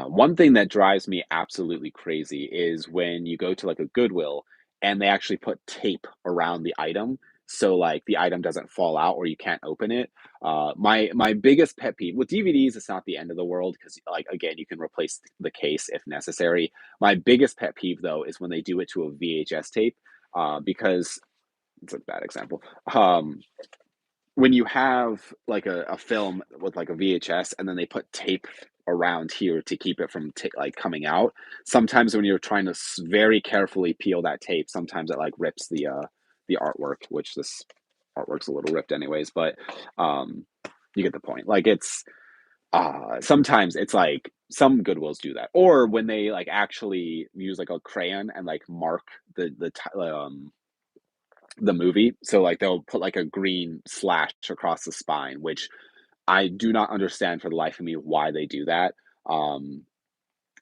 one thing that drives me absolutely crazy is when you go to like a Goodwill and they actually put tape around the item so like the item doesn't fall out or you can't open it. My biggest pet peeve with DVDs, it's not the end of the world because like again you can replace the case if necessary. My biggest pet peeve though is when they do it to a VHS tape because it's a bad example. When you have like a film with like a VHS and then they put tape around here to keep it from like coming out. Sometimes when you're trying to very carefully peel that tape, sometimes it like rips the artwork, which this artwork's a little ripped anyways, but um you get the point. Like it's sometimes it's like some Goodwills do that. Or when they like actually use like a crayon and like mark the movie. So like they'll put like a green slash across the spine, which I do not understand for the life of me why they do that. Um,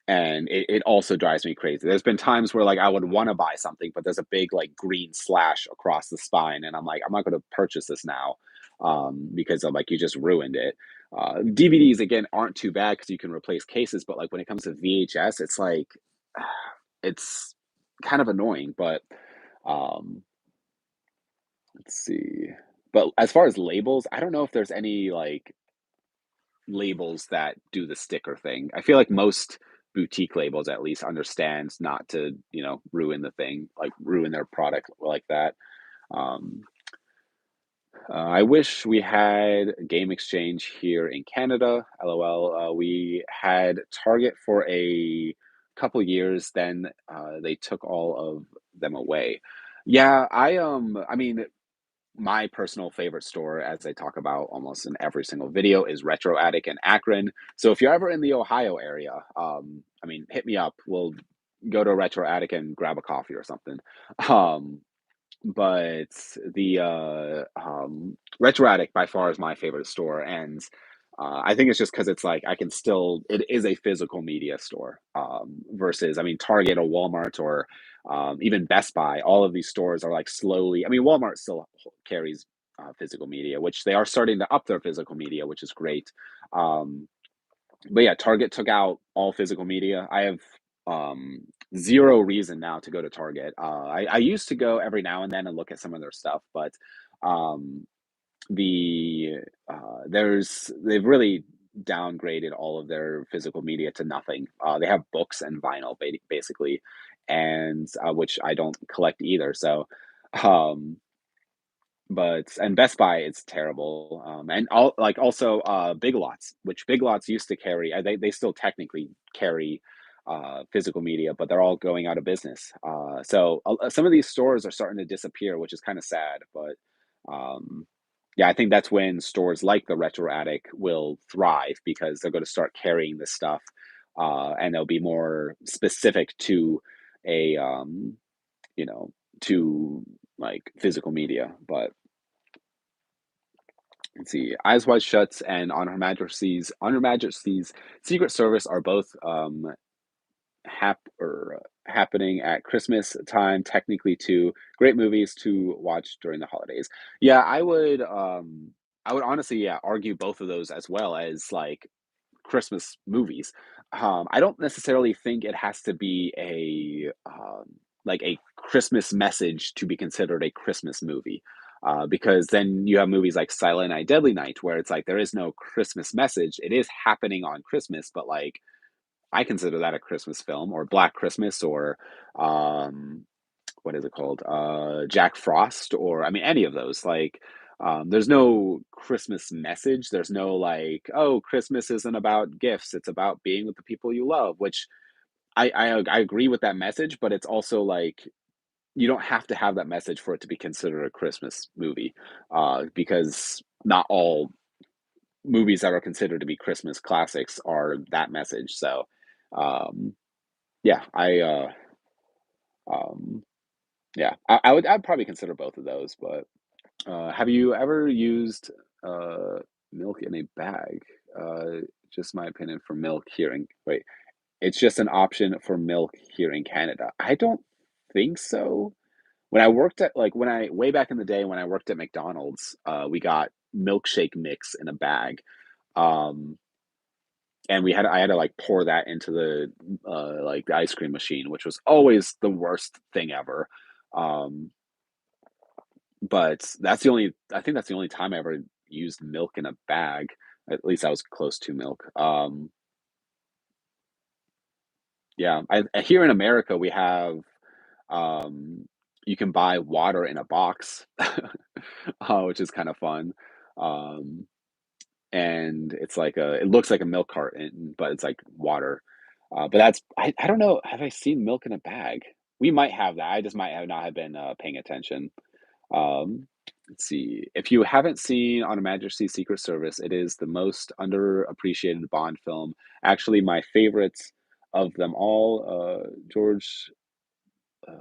and it also drives me crazy. There's been times where like I would want to buy something, but there's a big like green slash across the spine, and I'm like, I'm not going to purchase this now because I'm like you just ruined it. DVDs again aren't too bad because you can replace cases, but like when it comes to VHS, it's like it's kind of annoying. But Um, let's see. But as far as labels, I don't know if there's any like labels that do the sticker thing. I feel like most boutique labels at least understands not to, ruin the thing, like ruin their product like that. Um, I wish we had Game Exchange here in Canada. LOL. We had Target for a couple years, then they took all of them away. Yeah, I mean, my personal favorite store, as I talk about almost in every single video, is Retro Attic in Akron. So if you're ever in the Ohio area, I mean, hit me up. We'll go to Retro Attic and grab a coffee or something. Um, but the Retro Attic by far is my favorite store, and I think it's just because it's like it is a physical media store, versus, I mean, Target or Walmart or even Best Buy. All of these stores are like slowly. I mean, Walmart still carries physical media, which they are starting to up their physical media, which is great. Um, but yeah, Target took out all physical media. I have um, zero reason now to go to Target. I used to go every now and then and look at some of their stuff, but um, the they've really downgraded all of their physical media to nothing. They have books and vinyl basically, and which I don't collect either. So, um, and Best Buy, it's terrible. And also Big Lots, which Big Lots used to carry. They still technically carry physical media, but they're all going out of business. So some of these stores are starting to disappear, which is kind of sad. But yeah, I think that's when stores like the Retro Attic will thrive because they're going to start carrying this stuff, and they'll be more specific to a you know to like physical media. But let's see. Eyes Wide Shut and On Her Majesty's Secret Service are both happening at Christmas time, technically too. Great movies to watch during the holidays. Yeah, I would honestly, yeah, argue both of those as well as like Christmas movies. I don't necessarily think it has to be like a Christmas message to be considered a Christmas movie. Because then you have movies like Silent Night, Deadly Night, where it's like there is no Christmas message. It is happening on Christmas, but like I consider that a Christmas film, or Black Christmas, or um, what is it called? Jack Frost, or I mean, any of those. Like, there's no Christmas message. There's no like, oh, Christmas isn't about gifts. It's about being with the people you love. Which I agree with that message, but it's also like you don't have to have that message for it to be considered a Christmas movie, because not all movies that are considered to be Christmas classics are that message. So, um, yeah, um, I'd probably consider both of those, but have you ever used uh, milk in a bag? Uh, just my opinion for milk here in wait, it's just an option for milk here in Canada. I don't think so. When I worked at like when I way back in the day when I worked at McDonald's, we got milkshake mix in a bag. Um, and I had to like pour that into the ice cream machine, which was always the worst thing ever. Um, but I think that's the only time I ever used milk in a bag. At least I was close to milk. Yeah, here in America we have um, you can buy water in a box, which is kind of fun. Um, and it looks like a milk carton, but it's like water. But I don't know. Have I seen milk in a bag? We might have that. I just might have not have been paying attention. Um, let's see. If you haven't seen On Her Majesty's Secret Service, it is the most underappreciated Bond film. Actually, my favorites of them all. George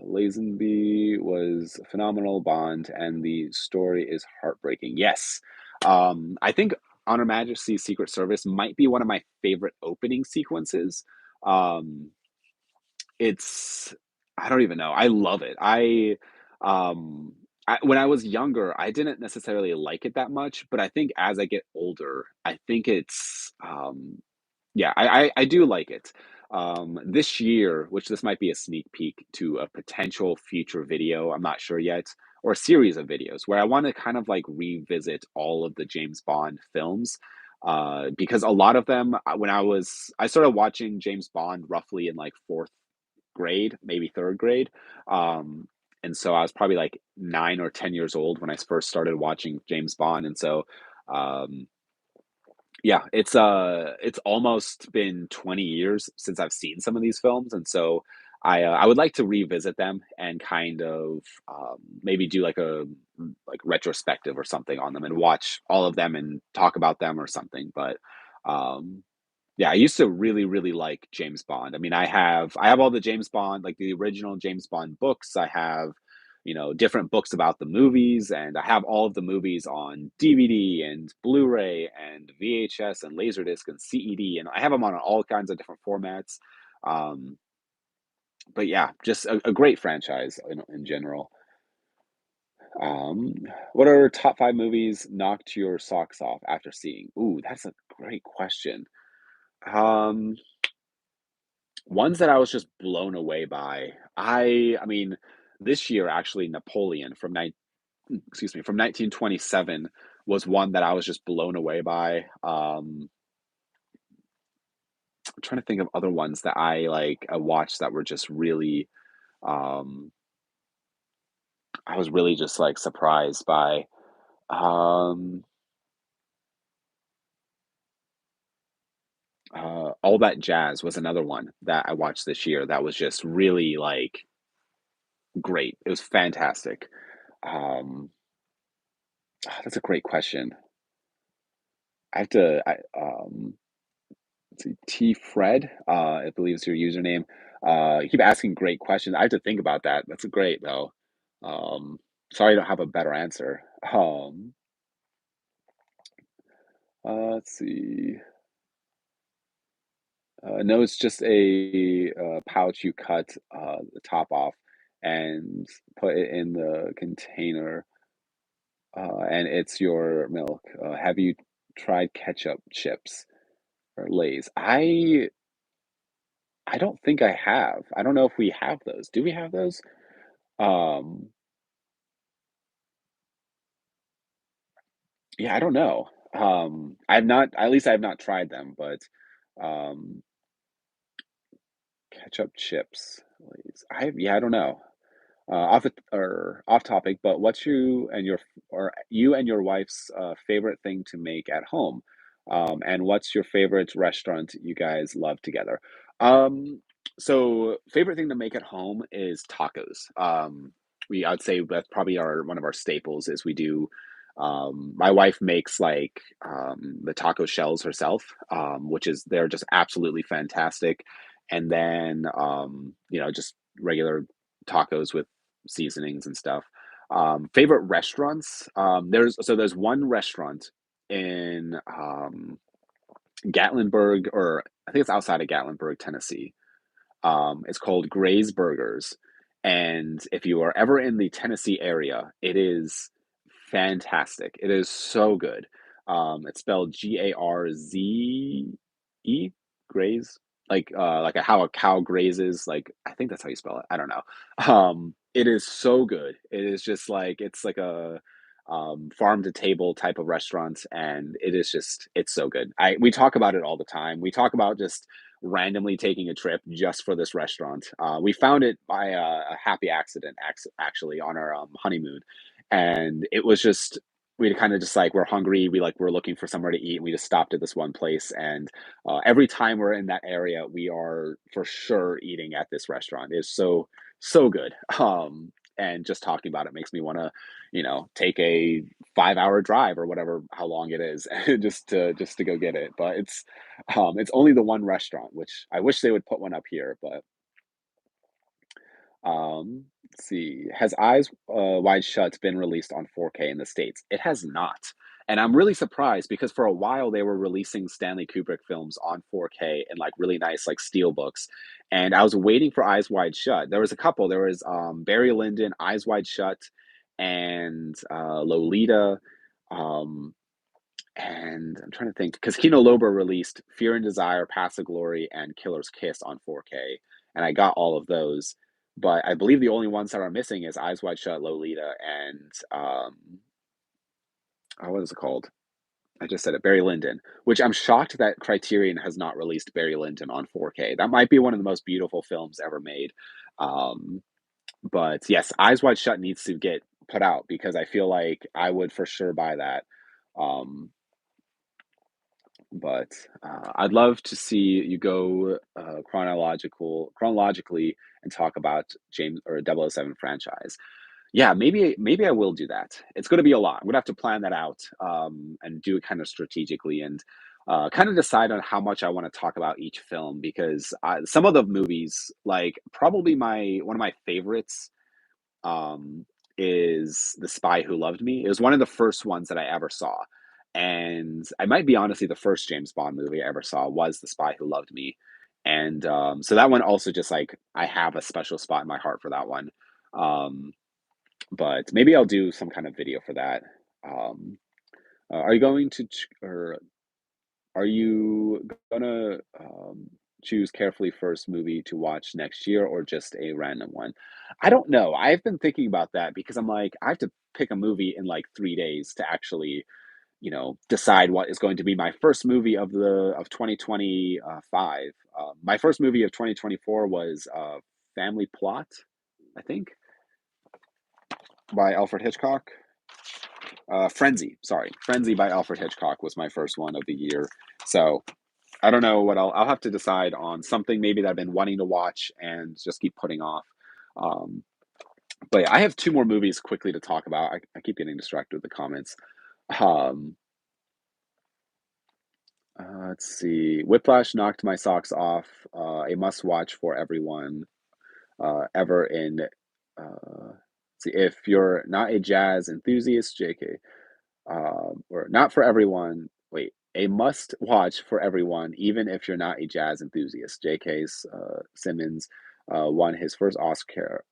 Lazenby was a phenomenal Bond, and the story is heartbreaking. Yes, I think On Her Majesty's Secret Service might be one of my favorite opening sequences. Um, it's I don't even know. I love it. Um when I was younger, I didn't necessarily like it that much, but I think as I get older, I think it's yeah, I do like it. This year, which this might be a sneak peek to a potential future video, I'm not sure yet, or a series of videos where I want to kind of like revisit all of the James Bond films. Because a lot of them, I started watching James Bond roughly in like fourth grade, maybe third grade. Um, and so I was probably like 9 or 10 years old when I first started watching James Bond. And so, um, yeah, it's almost been 20 years since I've seen some of these films, and so I would like to revisit them and kind of maybe do like a like retrospective or something on them and watch all of them and talk about them or something. But um, yeah, I used to really, really like James Bond. I mean, I have all the James Bond, like the original James Bond books. I have, different books about the movies, and I have all of the movies on DVD and Blu-ray and VHS and Laserdisc and CED, and I have them on all kinds of different formats. Um, but yeah, just a great franchise in general. Um, what are top five movies knocked your socks off after seeing? Ooh, that's a great question. Um, Ones that I was just blown away by. I mean, this year actually Napoleon from 1927 was one that I was just blown away by. I'm trying to think of other ones that I watched that were just really um I was really just like surprised by. Um All That Jazz was another one that I watched this year that was just really like great. It was fantastic. Um that's a great question. I have to let's see, T Fred, I believe is your username. You keep asking great questions. I have to think about that. That's great though. Um, Sorry I don't have a better answer. Let's see. No, it's just a pouch you cut the top off and put it in the container, and it's your milk. Have you tried ketchup chips or Lay's? I don't think I have. I don't know if we have those. Do we have those? Um, yeah, I don't know. I've not, at least I have not tried them, but um, ketchup chips, Lay's. Yeah, I don't know. Off topic, but what's you and your wife's favorite thing to make at home? And what's your favorite restaurant you guys love together? Um, so favorite thing to make at home is tacos. I'd say that's probably our one of our staples is we do. My wife makes like the taco shells herself, which is they're just absolutely fantastic. And then just regular tacos with seasonings and stuff. Favorite restaurants? There's one restaurant in Gatlinburg, or I think it's outside of Gatlinburg, Tennessee. It's called Gray's Burgers, and if you are ever in the Tennessee area, it is fantastic. It is so good. It's spelled Garze, Graze, like how a cow grazes. Like I think that's how you spell it. I don't know. It is so good. It is just like it's like a farm to table type of restaurant, and it's so good. I We talk about it all the time. We talk about just randomly taking a trip just for this restaurant. We found it by a happy accident, actually, on our honeymoon, and it was just we kind of just like we're hungry. We're looking for somewhere to eat. And we just stopped at this one place, and every time we're in that area, we are for sure eating at this restaurant. It's so good. And just talking about it makes me want to, take a 5 hour drive or whatever, how long it is, just to go get it. But it's only the one restaurant, which I wish they would put one up here. But let's see, has Eyes Wide Shut been released on 4K in the States? It has not. And I'm really surprised because for a while they were releasing Stanley Kubrick films on 4K in like really nice like steel books. And I was waiting for Eyes Wide Shut. There was a couple. There was Barry Lyndon, Eyes Wide Shut, and Lolita. Um, And I'm trying to think because Kino Lorber released Fear and Desire, Paths of Glory, and Killer's Kiss on 4K, and I got all of those. But I believe the only ones that are missing is Eyes Wide Shut, Lolita, and what is it called? I just said it, Barry Lyndon, which I'm shocked that Criterion has not released Barry Lyndon on 4K. That might be one of the most beautiful films ever made. Um, but yes, Eyes Wide Shut needs to get put out because I feel like I would for sure buy that. Um, but I'd love to see you go chronologically and talk about James or 007 franchise. Yeah, maybe I will do that. It's going to be a lot. I'm going to have to plan that out and do it kind of strategically and kind of decide on how much I want to talk about each film because some of the movies, like probably my one of my favorites um, is The Spy Who Loved Me. It was one of the first ones that I ever saw. And I might be honestly, the first James Bond movie I ever saw was The Spy Who Loved Me. And so that one also just like, I have a special spot in my heart for that one. Um, but maybe I'll do some kind of video for that. Um, are you going to, or are you gonna choose carefully first movie to watch next year or just a random one? I don't know. I've been thinking about that because I'm like, I have to pick a movie in like 3 days to actually, decide what is going to be my first movie of 2025. My first movie of 2024 was Family Plot, I think, by Alfred Hitchcock. Frenzy, sorry, Frenzy by Alfred Hitchcock was my first one of the year. So I don't know what I'll have to decide on something maybe that I've been wanting to watch and just keep putting off. Um, but yeah, I have two more movies quickly to talk about. I keep getting distracted with the comments. Um, let's see. Whiplash knocked my socks off. A must watch for everyone ever in. See, if you're not a jazz enthusiast, JK, or not for everyone. Wait, a must watch for everyone, even if you're not a jazz enthusiast. J.K.'s Simmons won his first Oscar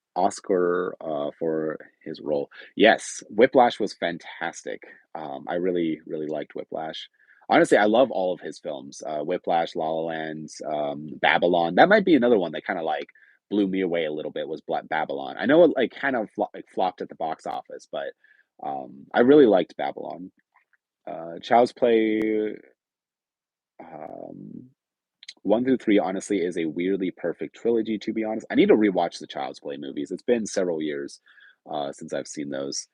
for his role. Yes, Whiplash was fantastic. I really really liked Whiplash. Honestly, I love all of his films. Whiplash, La La Land, Babylon. That might be another one that kind of like blew me away a little bit was Babylon. I know it like kind of flopped at the box office, but I really liked Babylon. Child's Play um, 1 through 3, honestly, is a weirdly perfect trilogy. To be honest, I need to rewatch the Child's Play movies. It's been several years since I've seen those.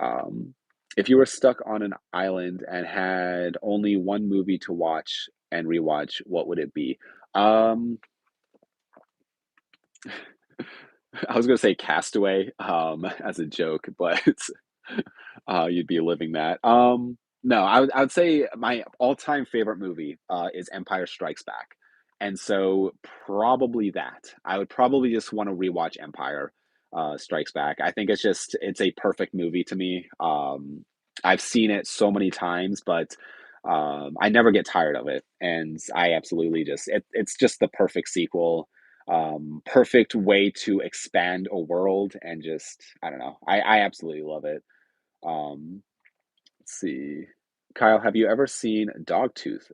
Um, if you were stuck on an island and had only one movie to watch and rewatch, what would it be? Um, I was going to say Castaway as a joke, but you'd be living that. No, I would say my all-time favorite movie is Empire Strikes Back, and so probably that. I would probably just want to rewatch Empire Strikes Back. I think it's a perfect movie to me. I've seen it so many times, but I never get tired of it, and I absolutely it's just the perfect sequel. Perfect way to expand a world and just I don't know. I absolutely love it. Um, let's see. Kyle, have you ever seen Dogtooth?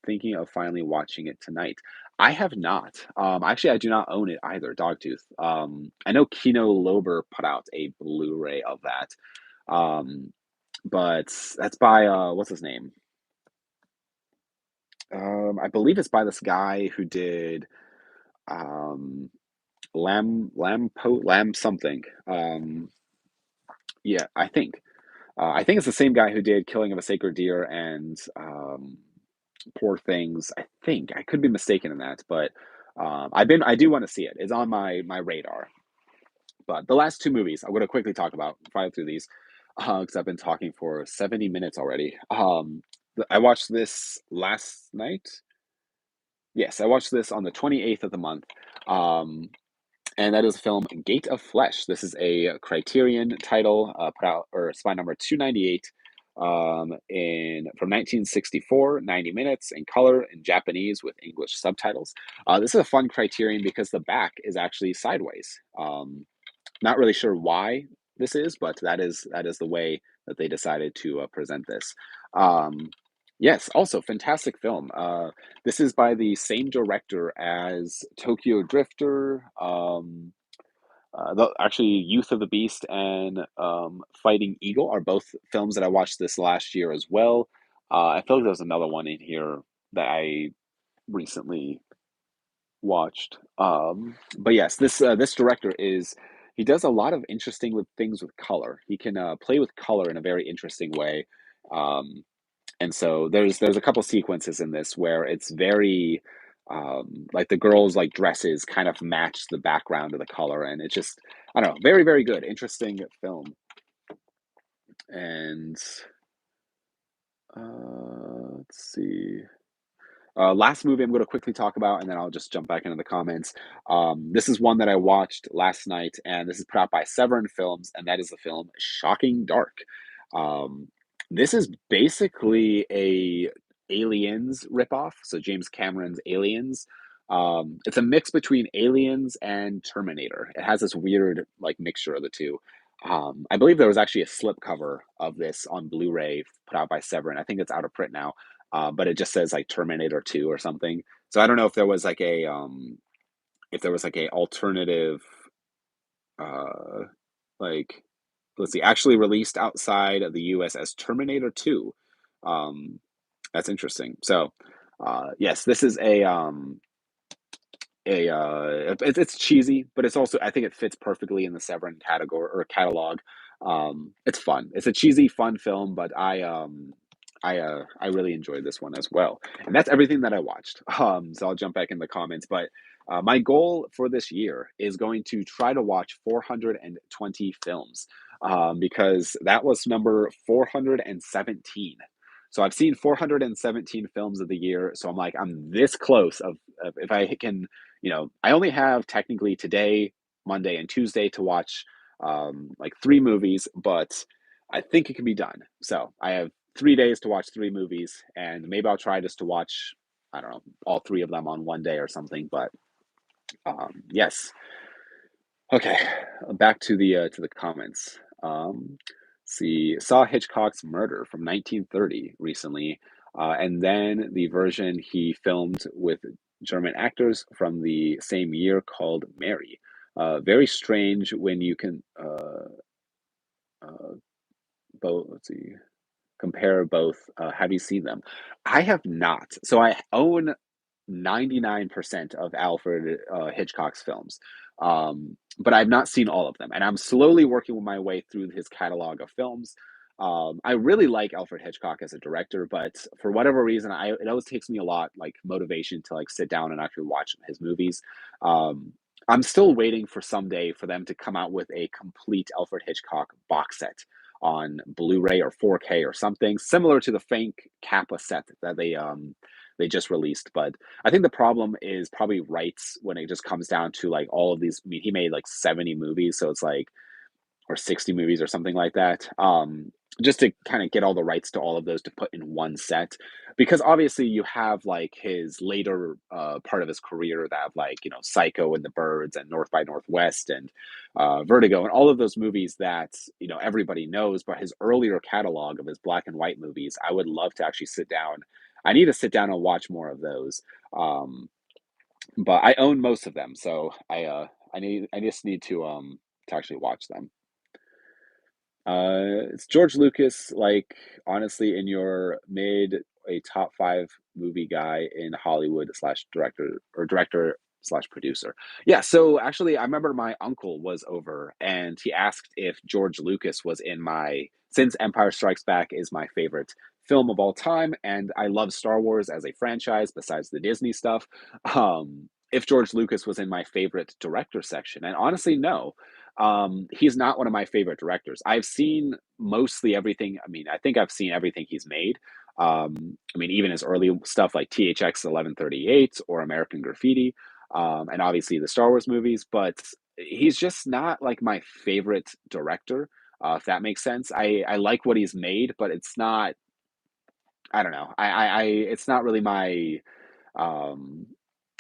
Thinking of finally watching it tonight. I have not. Actually, I do not own it either, Dogtooth. I know Kino Lober put out a Blu-ray of that. Um, but that's by what's his name? I believe it's by this guy who did um Lamb something. Yeah, I think. I think it's the same guy who did Killing of a Sacred Deer and Poor Things. I think I could be mistaken in that, but I do want to see it. It's on my radar. But the last two movies I'm going to quickly talk about, fire through these, because I've been talking for 70 minutes already. I watched this last night. Yes, I watched this on the 28th of the month. Um, and that is the film Gate of Flesh. This is a Criterion title, put out or spy number 298, in from 1964, 90 minutes in color in Japanese with English subtitles. This is a fun Criterion because the back is actually sideways. Not really sure why this is, but that is the way that they decided to present this. Um, yes, also fantastic film. This is by the same director as Tokyo Drifter, actually Youth of the Beast and Fighting Eagle are both films that I watched this last year as well. I feel like there's another one in here that I recently watched. But yes, this director is he does a lot of interesting with things with color. He can play with color in a very interesting way. Um, and so there's a couple sequences in this where it's very like the girls like dresses kind of match the background of the color, and it's just I don't know, very very good, interesting film. And let's see. Last movie I'm going to quickly talk about, and then I'll just jump back into the comments. This is one that I watched last night, and this is put out by Severin Films, and that is the film Shocking Dark. Um, this is basically a Aliens ripoff, so James Cameron's Aliens. It's a mix between Aliens and Terminator. It has this weird like mixture of the two. I believe there was actually a slipcover of this on Blu-ray put out by Severin. I think it's out of print now, but it just says like Terminator 2 or something. So I don't know if there was like a alternative uh like let's see, actually released outside of the US as Terminator 2. Um that's interesting. So yes, this is it's cheesy, but it's also I think it fits perfectly in the Severin category or catalog. It's fun. It's a cheesy, fun film, but I really enjoyed this one as well. And that's everything that I watched. So I'll jump back in the comments, but my goal for this year is going to try to watch 420 films because that was number 417. So I've seen 417 films of the year. So I'm like, I'm this close of if I can, I only have technically today, Monday, and Tuesday to watch like three movies, but I think it can be done. So I have 3 days to watch three movies, and maybe I'll try just to watch, I don't know, all three of them on one day or something. But yes, okay, back to the comments. See, saw Hitchcock's Murder from 1930 recently, and then the version he filmed with German actors from the same year called Mary. Very strange when you can uh, both. Let's see, compare both. Have you seen them? I have not. So I own 99% of Alfred Hitchcock's films. But I've not seen all of them. And I'm slowly working my way through his catalog of films. I really like Alfred Hitchcock as a director, but for whatever reason, it always takes me a lot like motivation to like sit down and actually watch his movies. Um, I'm still waiting for someday for them to come out with a complete Alfred Hitchcock box set on Blu-ray or 4K or something similar to the Frank Capra set that they just released. But I think the problem is probably rights when it just comes down to like all of these. I mean, he made like 70 movies, so it's like or 60 movies or something like that. Just to kind of get all the rights to all of those to put in one set, because obviously you have like his later part of his career that have like Psycho and the Birds and North by Northwest and Vertigo and all of those movies that everybody knows. But his earlier catalog of his black and white movies, I would love to actually sit down. I need to sit down and watch more of those. But I own most of them, so I just need to actually watch them. It's George Lucas, like honestly, in your mid a top five movie guy in Hollywood slash director or director slash producer. Yeah, so actually I remember my uncle was over and he asked if George Lucas was in my since Empire Strikes Back is my favorite film of all time, and I love Star Wars as a franchise besides the Disney stuff. If George Lucas was in my favorite director section. And honestly, no. He's not one of my favorite directors. I've seen mostly everything. I mean, I think I've seen everything he's made. I mean, even his early stuff like THX 1138 or American Graffiti, and obviously the Star Wars movies. But he's just not like my favorite director, if that makes sense. I like what he's made, but it's not. I don't know. It's not really my. Um,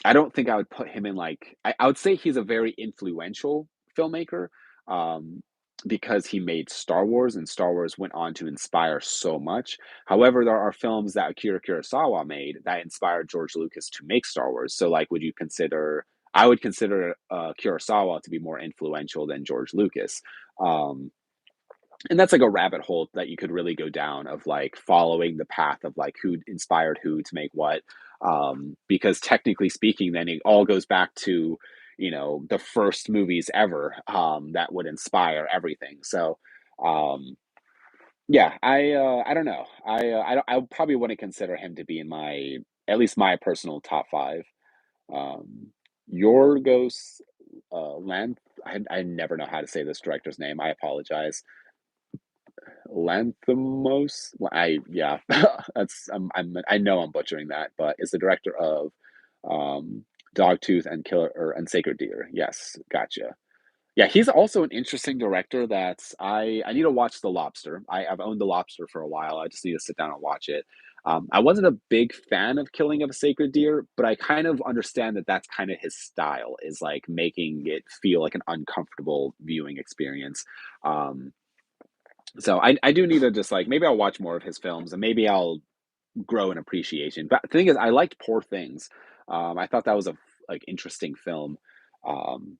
I don't think I would put him in like I would say he's a very influential filmmaker. Um, because he made Star Wars, and Star Wars went on to inspire so much. However, there are films that Akira Kurosawa made that inspired George Lucas to make Star Wars. So, like, would you consider? I would consider Kurosawa to be more influential than George Lucas. Um, and that's like a rabbit hole that you could really go down of like following the path of like who inspired who to make what, because technically speaking then it all goes back to, the first movies ever, that would inspire everything. So yeah, I don't know, I probably wouldn't consider him to be in my, at least my personal top five. um Yorgos Lanth, I never know how to say this director's name, I apologize. Lanthimos? Yeah, I know I'm butchering that, but is the director of Dogtooth and and Sacred Deer. Yes, gotcha. Yeah, he's also an interesting director that I need to watch The Lobster. I've owned The Lobster for a while. I just need to sit down and watch it. I wasn't a big fan of Killing of a Sacred Deer, but I kind of understand that that's kind of his style, is like making it feel like an uncomfortable viewing experience. Um, so I do need to just like, maybe I'll watch more of his films and maybe I'll grow an appreciation. But the thing is, I liked Poor Things. I thought that was a like interesting film. Um,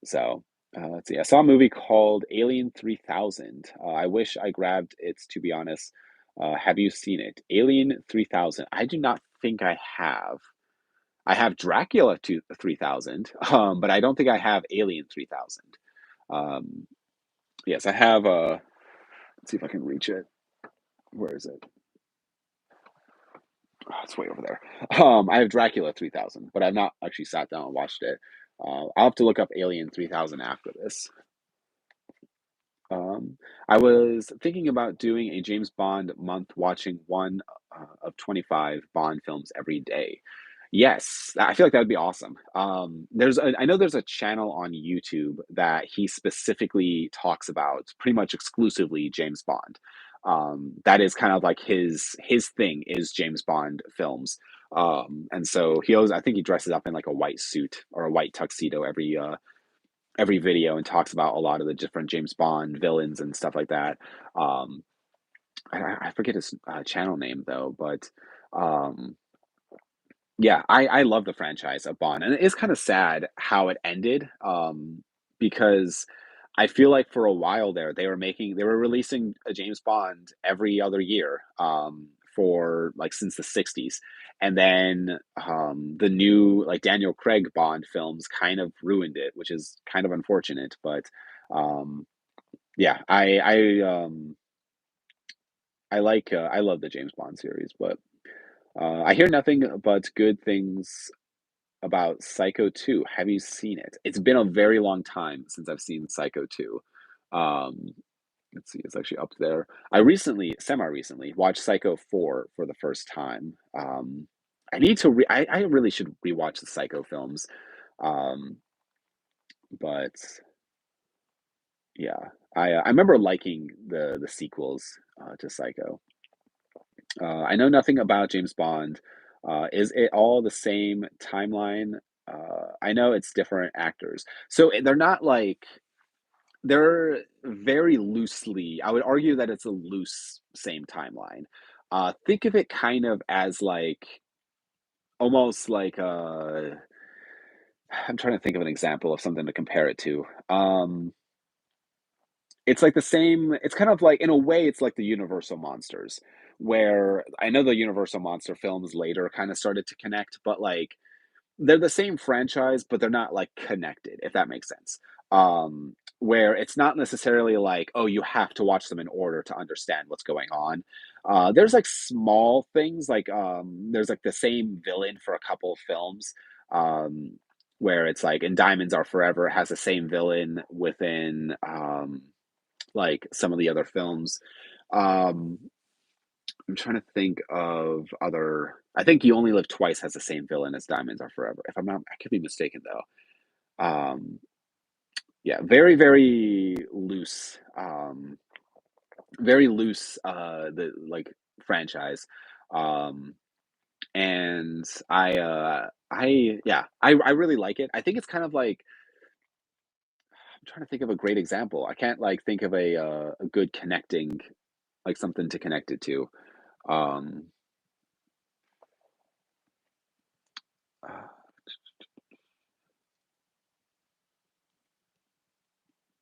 so let's see. I saw a movie called Alien 3000. I wish I grabbed it, to be honest. Have you seen it? Alien 3000. I do not think I have. I have Dracula 3000, but I don't think I have Alien 3000. Um, yes, I have. Let's see if I can reach it. Where is it? Oh, it's way over there. I have Dracula 3000, but I've not actually sat down and watched it. I'll have to look up Alien 3000 after this. Um, I was thinking about doing a James Bond month, watching one of 25 Bond films every day. Yes, I feel like that would be awesome. I know there's a channel on YouTube that he specifically talks about pretty much exclusively James Bond. That is kind of like his thing is James Bond films. And so he always, I think he dresses up in like a white suit or a white tuxedo every video and talks about a lot of the different James Bond villains and stuff like that. Um, I forget his channel name though, but um, yeah, I love the franchise of Bond, and it is kind of sad how it ended. Because I feel like for a while there they were releasing a James Bond every other year, for like since the '60s, and then the new like Daniel Craig Bond films kind of ruined it, which is kind of unfortunate. But um, yeah, I love the James Bond series, but I hear nothing but good things about Psycho 2. Have you seen it? It's been a very long time since I've seen Psycho 2. Um, let's see, it's actually up there. I recently, semi-recently, watched Psycho 4 for the first time. I really should rewatch the Psycho films. Um, but yeah, I remember liking the sequels to Psycho. I know nothing about James Bond. Is it all the same timeline? I know it's different actors. So they're not like, they're very loosely, I would argue that it's a loose same timeline. Think of it kind of as like almost like I'm trying to think of an example of something to compare it to. It's like the same, it's kind of like, in a way, it's like the Universal monsters, where I know the Universal monster films later kind of started to connect, but like they're the same franchise, but they're not like connected, if that makes sense. Where it's not necessarily like, oh, you have to watch them in order to understand what's going on. There's like small things, like there's like the same villain for a couple of films. Um, where it's like in Diamonds Are Forever, it has the same villain within like some of the other films. Um, I'm trying to think of other. I think You Only Live Twice has the same villain as Diamonds Are Forever. If I'm not, I could be mistaken though. Yeah, very very loose, very loose. The like franchise, um, and I yeah, I really like it. I think it's kind of like trying to think of a great example. I can't like think of a good connecting like something to connect it to. Um, uh,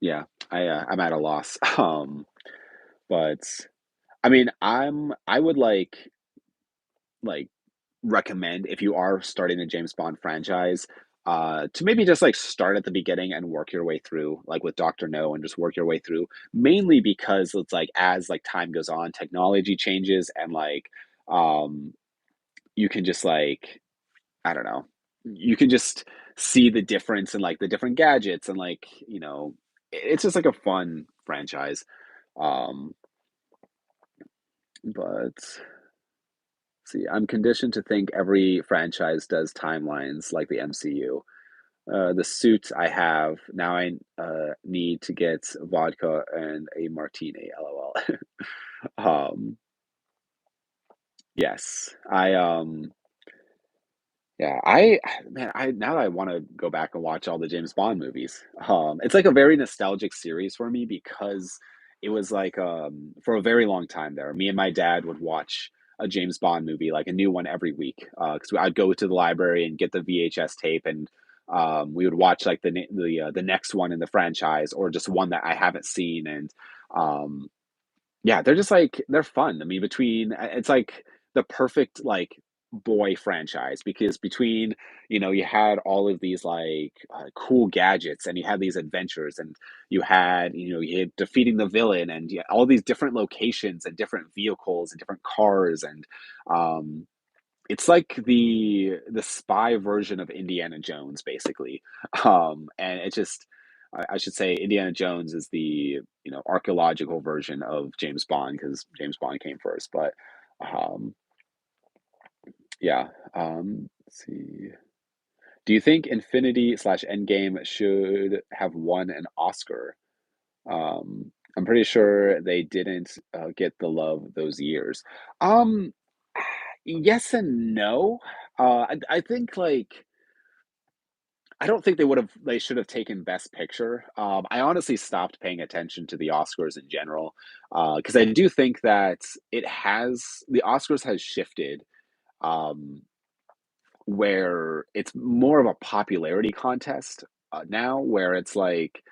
yeah, I'm at a loss. But I mean, I would like recommend if you are starting a James Bond franchise, to maybe just like start at the beginning and work your way through, like with Doctor No, and just work your way through. Mainly because it's like as like time goes on, technology changes, and like um, you can just like I don't know, you can just see the difference in like the different gadgets and like it's just like a fun franchise. Um, but see, I'm conditioned to think every franchise does timelines like the MCU. The suit I have now, I need to get vodka and a martini. LOL. um, yes, yeah, man, I now I want to go back and watch all the James Bond movies. It's like a very nostalgic series for me because it was like for a very long time there. Me and my dad would watch a James Bond movie, like a new one every week, because I'd go to the library and get the VHS tape, and we would watch like the next one in the franchise or just one that I haven't seen, and um, yeah, they're just like they're fun. I mean, between it's like the perfect like boy franchise because between you had all of these like cool gadgets and you had these adventures and you had defeating the villain and all these different locations and different vehicles and different cars and um it's like the spy version of Indiana Jones, basically. And it just I should say Indiana Jones is the, archaeological version of James Bond because James Bond came first. But um, yeah, let's see. Do you think Infinity slash Endgame should have won an Oscar? I'm pretty sure they didn't get the love those years. Um, yes and no. I think like I don't think they should have taken Best Picture. I honestly stopped paying attention to the Oscars in general because I do think that the Oscars has shifted um, where it's more of a popularity contest now, where it's like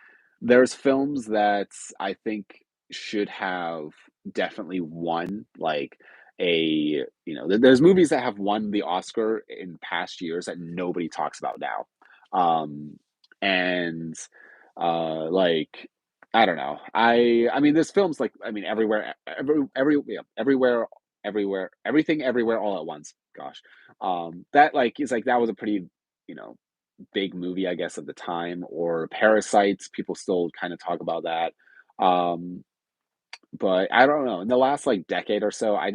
there's films that I think should have definitely won, like there's movies that have won the Oscar in past years that nobody talks about now, and like I don't know, I mean, there's films like I mean, everywhere, everything, everywhere, all at once. Gosh, that like is like that was a pretty, you know, big movie, I guess, at the time. Or Parasites, people still kind of talk about that. Um, but I don't know. In the last like decade or so, I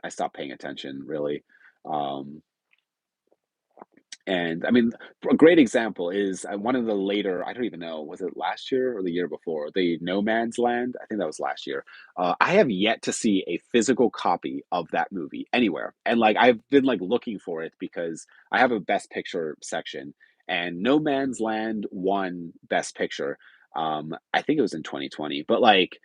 stopped paying attention really. Um, and I mean, a great example is one of the later, I don't even know, was it last year or the year before? The No Man's Land. I think that was last year. I have yet to see a physical copy of that movie anywhere. And like I've been like looking for it because I have a Best Picture section and No Man's Land won Best Picture. I think it was in 2020, but like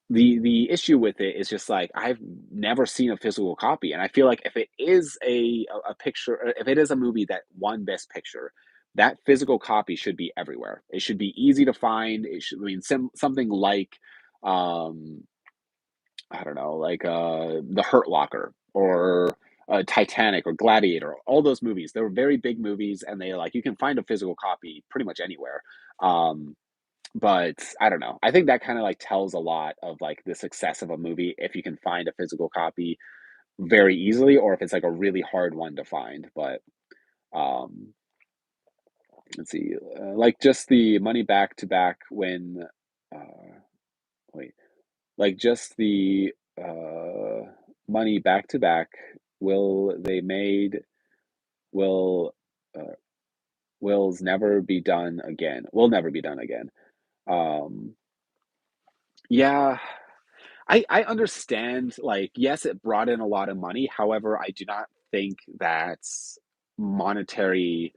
the issue with it is just like I've never seen a physical copy, and I feel like if it is a picture, or if it is a movie that won Best Picture, that physical copy should be everywhere. It should be easy to find. It should I mean something like um I don't know, like The Hurt Locker or Titanic or Gladiator. All those movies, they were very big movies, and they like you can find a physical copy pretty much anywhere. Um, but I don't know. I think that kinda, like, tells a lot of, like, the success of a movie if you can find a physical copy very easily or if it's, like, a really hard one to find, but, um, let's see, like, just the money back to back when wait, like, just the, money back to back will they made will, uh, wills never be done again will never be done again. Um, yeah. I understand, like, yes, it brought in a lot of money. However, I do not think that monetary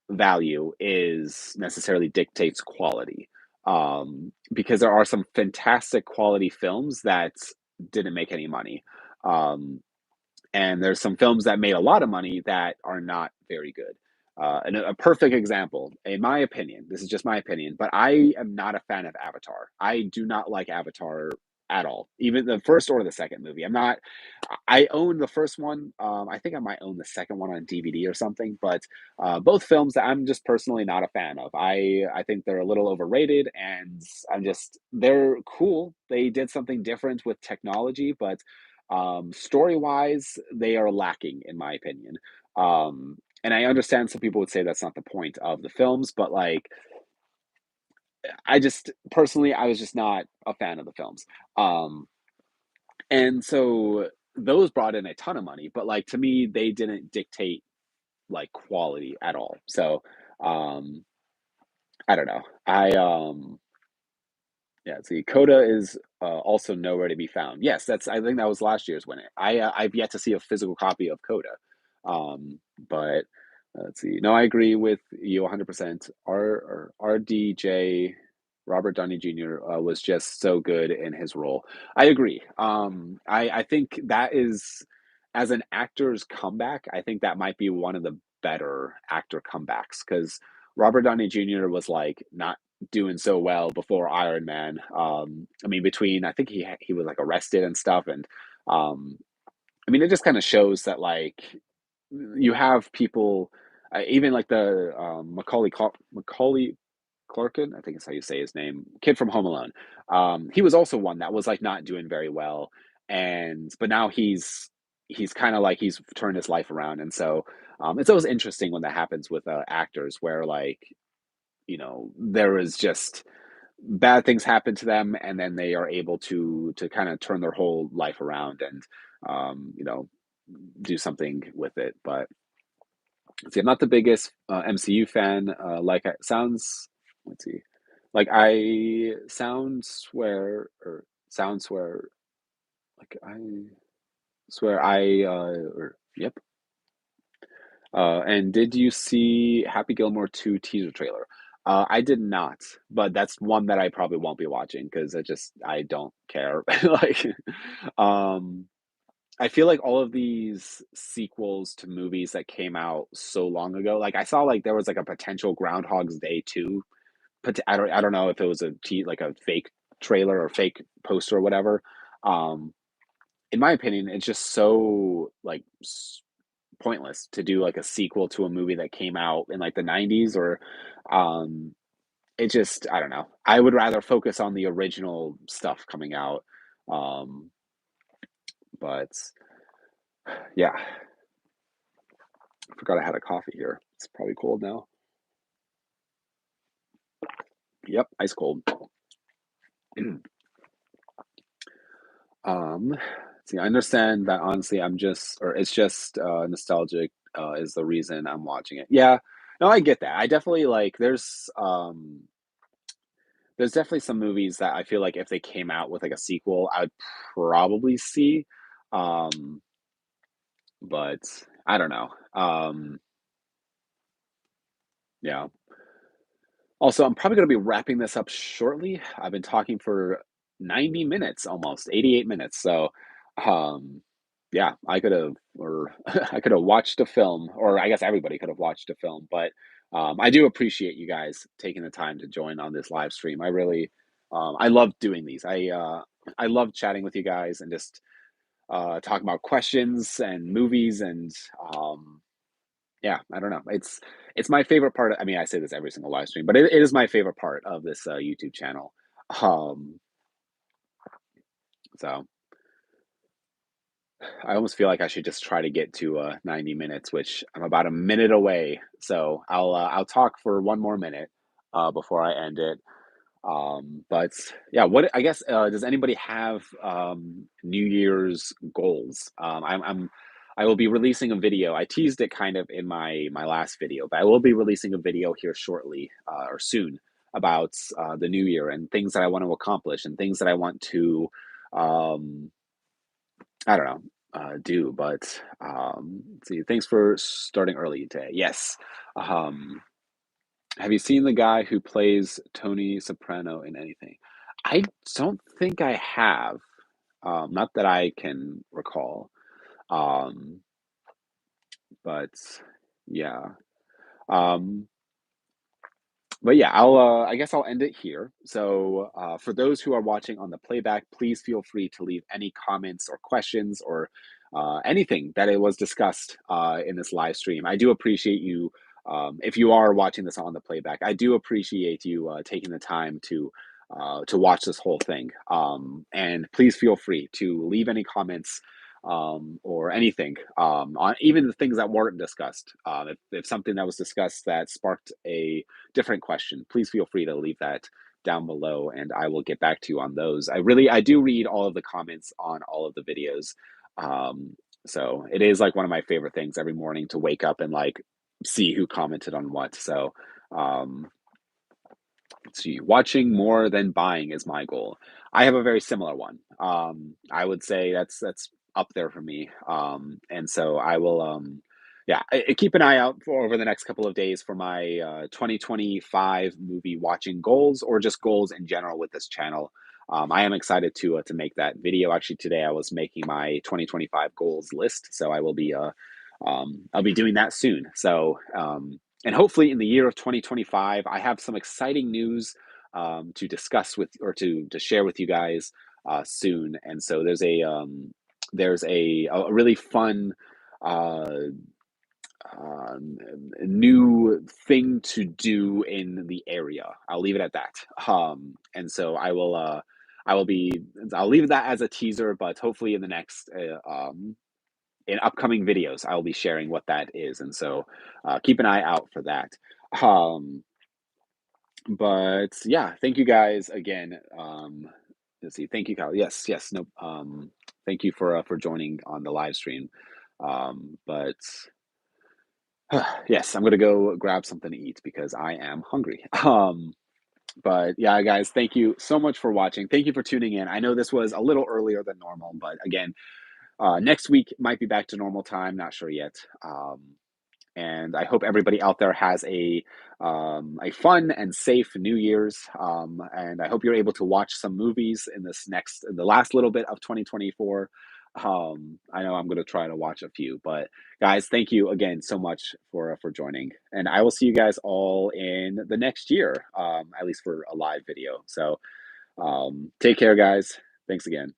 value is necessarily dictates quality. because there are some fantastic quality films that didn't make any money. Um, and there's some films that made a lot of money that are not very good. And a perfect example, in my opinion, this is just my opinion, but I am not a fan of Avatar. I do not like Avatar at all, even the first or the second movie. I'm not. I own the first one. I think I might own the second one on DVD or something. But both films that I'm just personally not a fan of. I think they're a little overrated, and they're cool. They did something different with technology, but story wise, they are lacking, in my opinion. And I understand some people would say that's not the point of the films, but like, I just personally, I was just not a fan of the films. Um, and so those brought in a ton of money, but like to me, they didn't dictate like quality at all. So um, I don't know. Yeah, see, Coda is also nowhere to be found. Yes, that's. I think that was last year's winner. I've yet to see a physical copy of Coda, but let's see. No, I agree with you 100%. RDJ, Robert Downey Jr. Was just so good in his role. I agree. I think that is, as an actor's comeback, I think that might be one of the better actor comebacks because Robert Downey Jr. was like not doing so well before Iron Man. I mean, between I think he was like arrested and stuff, and um, I mean, it just kind of shows that like you have people, even like the Macaulay Clarkin, I think is how you say his name, kid from Home Alone. He was also one that was like not doing very well, and but now he's kind of like he's turned his life around, and so it's always interesting when that happens with actors where like there is just bad things happen to them and then they are able to kind of turn their whole life around and um you know do something with it. But see, I'm not the biggest MCU fan. Like it sounds, let's see, like I sound swear or sound swear like I swear I or yep. And did you see Happy Gilmore 2 teaser trailer? I did not, but that's one that I probably won't be watching because I don't care. Like, um, I feel like all of these sequels to movies that came out so long ago, like I saw like there was like a potential Groundhog's Day 2. But I don't know if it was like a fake trailer or fake poster or whatever. Um, in my opinion, it's just so like pointless to do like a sequel to a movie that came out in like the 90s or um it just I don't know. I would rather focus on the original stuff coming out. Um but yeah, I forgot I had a coffee here. It's probably cold now. Yep, ice cold. um see, I understand that honestly I'm just or it's just nostalgic is the reason I'm watching it. Yeah. No, I get that. I definitely like there's definitely some movies that I feel like if they came out with like a sequel, I would probably see. Um, but I don't know. Yeah. Also, I'm probably going to be wrapping this up shortly. I've been talking for 90 minutes almost, 88 minutes. So, um, yeah, I could have, or I could have watched a film, or I guess everybody could have watched a film. But I do appreciate you guys taking the time to join on this live stream. I love doing these. I love chatting with you guys and just talking about questions and movies and yeah, I don't know. It's my favorite part. I mean, I say this every single live stream, but it is my favorite part of this YouTube channel. Um, so I almost feel like I should just try to get to 90 minutes, which I'm about a minute away. So I'll talk for one more minute before I end it. But yeah, what I guess does anybody have New Year's goals? I will be releasing a video. I teased it kind of in my last video, but I will be releasing a video here shortly or soon about the new year and things that I want to accomplish and things that I want to um, I don't know do. But let's see. Thanks for starting early today. Yes. Um, Have you seen the guy who plays Tony Soprano in anything? I don't think I have. Not that I can recall. Um, but yeah. Um, but yeah, I guess I'll end it here. So, for those who are watching on the playback, please feel free to leave any comments or questions or anything that it was discussed in this live stream. I do appreciate you. If you are watching this on the playback, I do appreciate you taking the time to watch this whole thing. And please feel free to leave any comments or anything on even the things that weren't discussed. If something that was discussed that sparked a different question, please feel free to leave that down below and I will get back to you on those. I do read all of the comments on all of the videos. Um, so it is like one of my favorite things every morning to wake up and like see who commented on what. So um, let's see, watching more than buying is my goal. I have a very similar one. I would say that's up there for me. And so I will, yeah, keep an eye out for over the next couple of days for my 2025 movie watching goals or just goals in general with this channel. I am excited to make that video. Actually, today I was making my 2025 goals list, so I'll be doing that soon. So and hopefully in the year of 2025, I have some exciting news to discuss with or to share with you guys soon. And so there's a really fun uh, um, new thing to do in the area. I'll leave it at that. And so I will be I'll leave that as a teaser, but hopefully in the next in upcoming videos, I'll be sharing what that is. And so keep an eye out for that. Um, but yeah, thank you guys again. Let's see. Thank you, Kyle. Yes, yes. No. Thank you for joining on the live stream. But yes, I'm gonna go grab something to eat because I am hungry. But yeah, guys, thank you so much for watching. Thank you for tuning in. I know this was a little earlier than normal, but again, next week might be back to normal time. Not sure yet. And I hope everybody out there has a fun and safe New Year's. And I hope you're able to watch some movies in in the last little bit of 2024. I know I'm going to try to watch a few, but guys, thank you again so much for joining, and I will see you guys all in the next year, at least for a live video. So take care, guys. Thanks again.